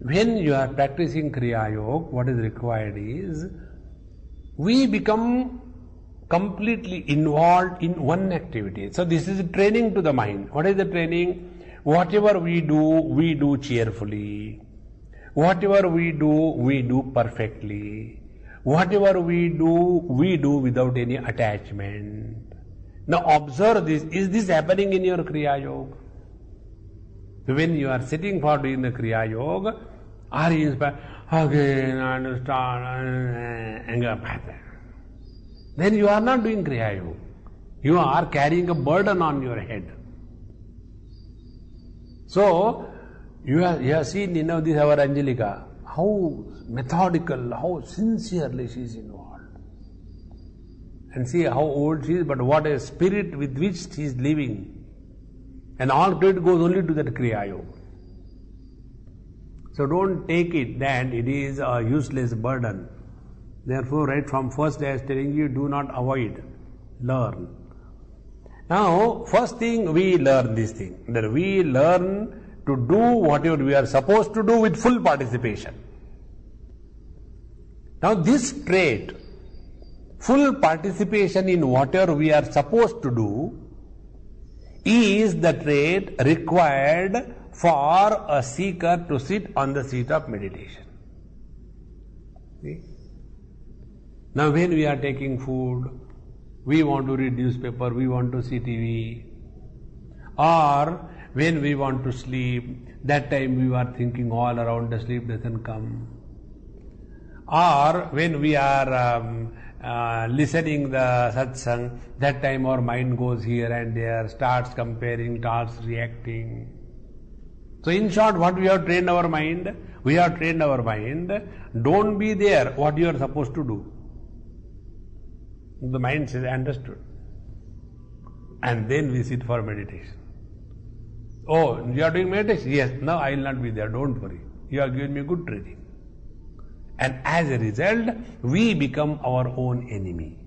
when you are practicing Kriya Yoga, what is required is, we become completely involved in one activity. So this is training to the mind. What is the training? Whatever we do cheerfully. Whatever we do perfectly. Whatever we do without any attachment. Now observe this. Is this happening in your Kriya Yoga? So when you are sitting for doing the Kriya Yoga, are you inspired? Again, understand, anger. Then you are not doing Kriya Yoga. You are carrying a burden on your head. So, you have seen, this our Angelica, how methodical, how sincerely she is involved. And see how old she is, but what a spirit with which she is living. And all credit goes only to that Kriya Yoga. So don't take it that it is a useless burden. Therefore, right from first day I was telling you, do not avoid, learn. Now, first thing we learn this thing, that we learn to do whatever we are supposed to do with full participation. Now this trait, full participation in whatever we are supposed to do, is the trait required for a seeker to sit on the seat of meditation. See? Now when we are taking food, we want to read newspaper, we want to see TV, or when we want to sleep, that time we are thinking all around, the sleep doesn't come. Or when we are listening the satsang, that time our mind goes here and there, starts comparing, starts reacting. So in short, what we have trained our mind? We have trained our mind, don't be there what you are supposed to do. The mind says, understood. And then we sit for meditation. Oh, you are doing meditation? Yes. No, I will not be there. Don't worry. You have given me good training. And as a result, we become our own enemy.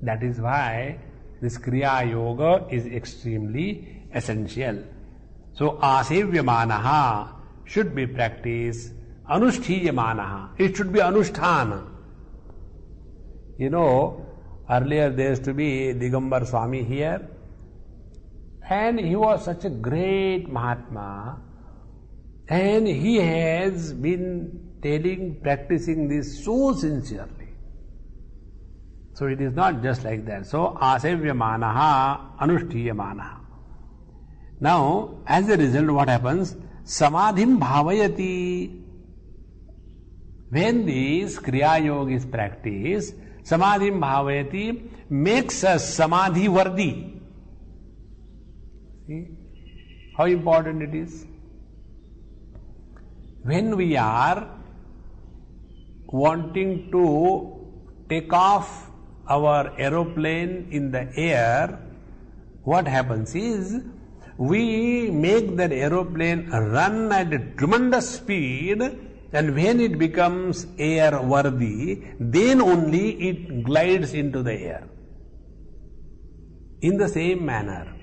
That is why this Kriya Yoga is extremely essential. So, asevyamanaha should be practiced. Anushtiyamanaha. It should be anusthana. You know, earlier there used to be Digambar Swami here, and he was such a great Mahatma, and he has been practicing this so sincerely. So it is not just like that. So, asevyamanaha, anushtiyamanaha. Now, as a result, what happens? Samadhim bhavayati. When this Kriya Yoga is practiced, Samadhim bhavayati makes us samadhi worthy. See how important it is? When we are wanting to take off our aeroplane in the air, what happens is, we make that aeroplane run at a tremendous speed, and when it becomes airworthy, then only it glides into the air. In the same manner,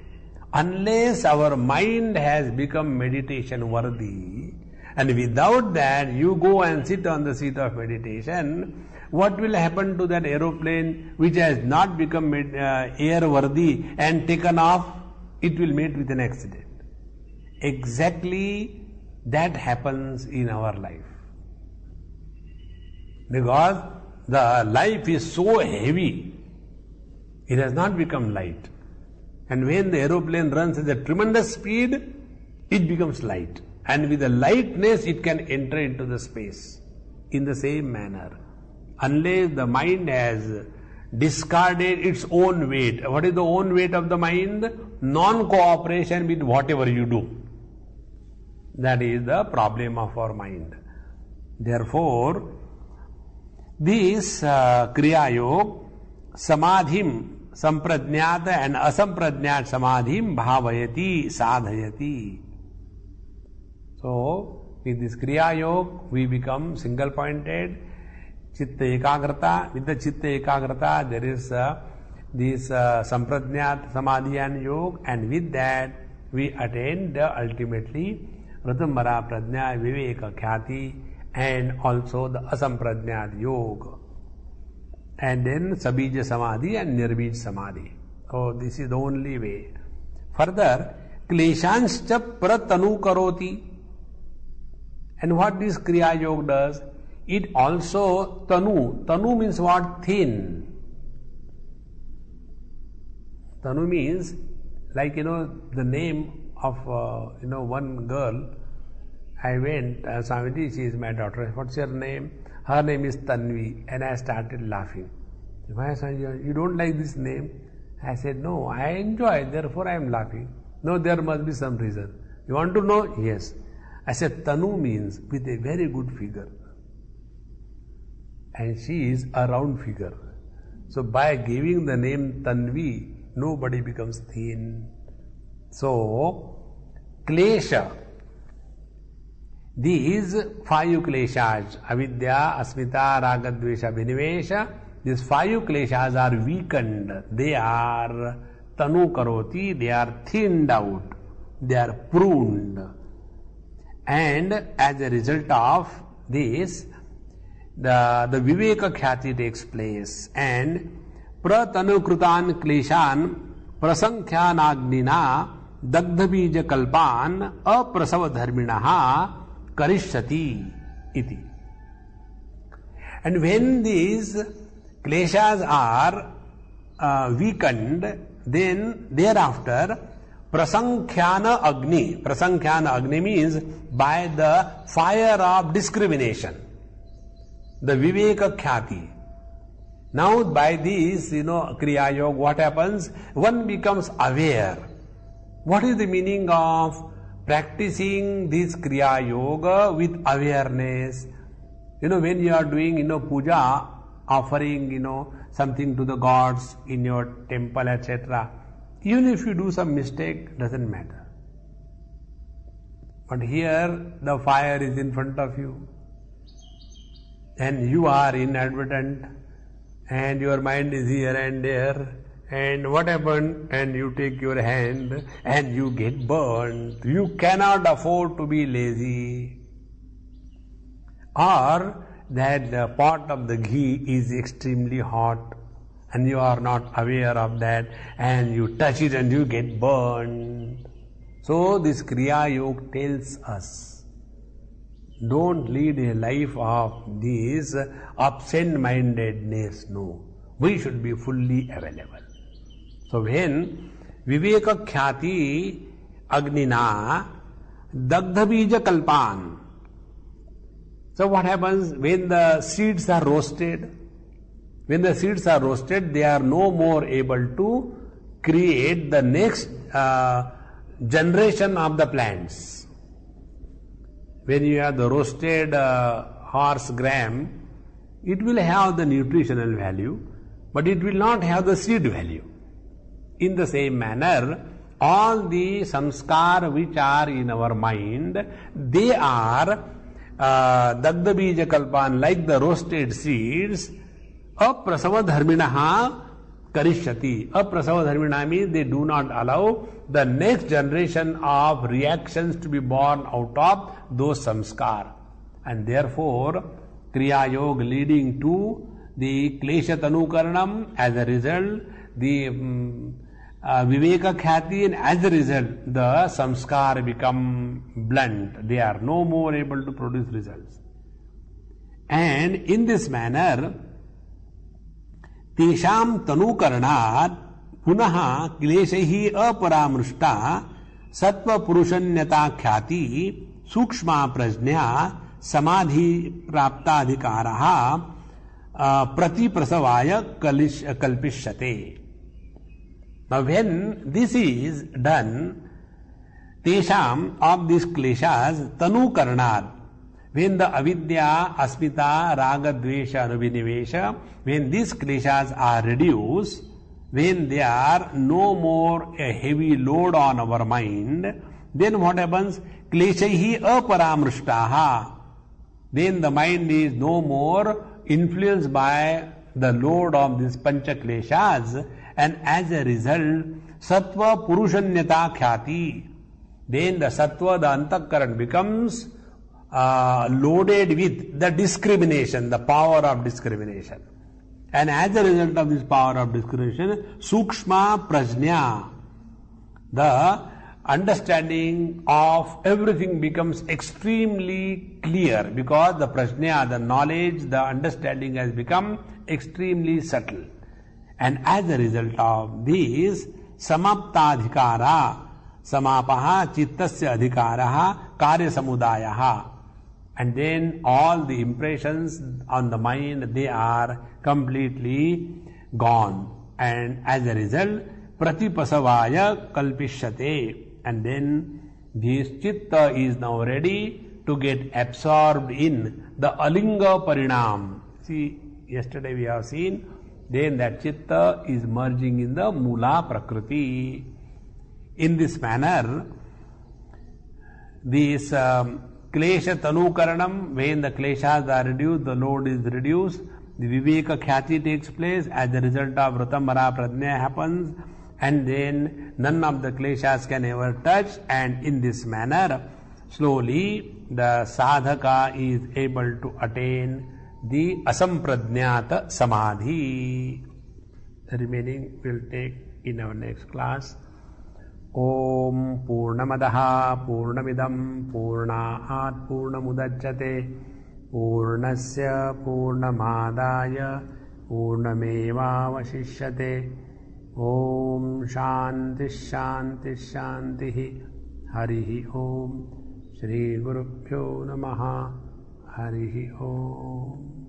unless our mind has become meditation worthy, and without that you go and sit on the seat of meditation, what will happen to that aeroplane which has not become airworthy and taken off? It will meet with an accident. Exactly that happens in our life. Because the life is so heavy, it has not become light. And when the aeroplane runs at a tremendous speed, it becomes light. And with the lightness, it can enter into the space. In the same manner, unless the mind has discarded its own weight. What is the own weight of the mind? Non-cooperation with whatever you do. That is the problem of our mind. Therefore, this Kriya Yoga, Samadhim, Sampradnyat and Asampradnyat Samadhim Bhavayati, Sadhayati. So, with this Kriya Yoga, we become single-pointed. Chitta Ekagrata. With the Chitta Ekagrata, there is this Sampradnyat Samadhi and Yoga, and with that, we attain the ultimately Ratambara Pradnya Viveka Khyati, and also the Asampradnyat Yoga. And then Sabija Samadhi and Nirbij Samadhi. So, this is the only way. Further, Kleshanscha Pratanu Karoti. And what this Kriya Yoga does, it also Tanu. Tanu means what? Thin. Tanu means, like the name of one girl. I went, Swamiji, she is my daughter. What's your name? Her name is Tanvi, and I started laughing. Why, Swamiji, you don't like this name? I said, no, I enjoy, therefore I am laughing. No, there must be some reason. You want to know? Yes. I said, Tanu means with a very good figure. And she is a round figure. So by giving the name Tanvi, nobody becomes thin. So, klesha. These 5 kleshas, avidya, asmita, raga, dvesha, vinivesha, these 5 kleshas are weakened. They are tanu karoti, they are thinned out, they are pruned. And as a result of this, the viveka khyati takes place, and pratanukrutan kleshan prasankhyan agnina dagdhabija kalpan aprasav dharminaha karishyati iti. And when these kleshas are weakened, then thereafter prasankhyan agni. Prasankhyan agni means by the fire of discrimination, the viveka khyati. Now by this, kriya yoga, what happens? One becomes aware. What is the meaning of practicing this kriya yoga with awareness? When you are doing, puja, offering, something to the gods in your temple, etc. Even if you do some mistake, doesn't matter. But here the fire is in front of you, and you are inadvertent, and your mind is here and there, and what happened? And you take your hand and you get burned. You cannot afford to be lazy. Or that the pot of the ghee is extremely hot and you are not aware of that, and you touch it and you get burned. So this Kriya Yoga tells us, don't lead a life of this absent-mindedness. No, we should be fully available. So when Viveka Khyati Agnina Dagdhabija Kalpan. So what happens when the seeds are roasted? When the seeds are roasted, they are no more able to create the next generation of the plants. When you have the roasted horse gram, it will have the nutritional value, but it will not have the seed value. In the same manner, all the samskar which are in our mind, they are dagdabija kalpan, like the roasted seeds. Aprasava dharminaha karishyati. Aprasava dharminaha means they do not allow the next generation of reactions to be born out of those samskar. And therefore, Kriya Yoga leading to the Klesha Tanukaranam, as a result, the Viveka Khyati, and as a result, the samskar become blunt. They are no more able to produce results. And in this manner, Tesham Tanukaranat Punaha Kleshahi Aparamrushta Sattva Purushanyata Khyati Sukshma Prajna Samadhi Praptadhikaraha Prati Prasavaya Kalpishyate. Now when this is done, Tesham, of these kleshas, Tanukaranat, when the avidya, asmita, raga, dvesha, vinivesha, when these kleshas are reduced, when they are no more a heavy load on our mind, then what happens? Kleshaihi aparamrushtaha. Then the mind is no more influenced by the load of these pancha kleshas, and as a result, sattva purushanyata khyati. Then the sattva, the antakaran, becomes loaded with the discrimination, the power of discrimination. And as a result of this power of discrimination, sukshma prajna, the understanding of everything becomes extremely clear, because the prajna, the knowledge, the understanding has become extremely subtle. And as a result of this, samaptadhikara, Samapaha chittasya adhikaraha karya samudayaha. And then all the impressions on the mind, they are completely gone. And as a result, pratipasavaya kalpishyate. And then this chitta is now ready to get absorbed in the alinga parinam. See, yesterday we have seen, then that chitta is merging in the mula prakriti. In this manner, this klesha tanukaranam, when the kleshas are reduced, the load is reduced, the viveka khyati takes place, as a result of vratamara prajna happens, and then none of the kleshas can ever touch, and in this manner, slowly the sadhaka is able to attain the asamprajnata samadhi. The remaining we'll take in our next class. Om Purnamadaha Purnamidam Purnaat Purnamudachyate Purnasya Purnamadaya Purnameva Vashishyate. Om Shanti Shanti Shanti Harihi Om Shri Gurubhyo Namaha Harihi Om.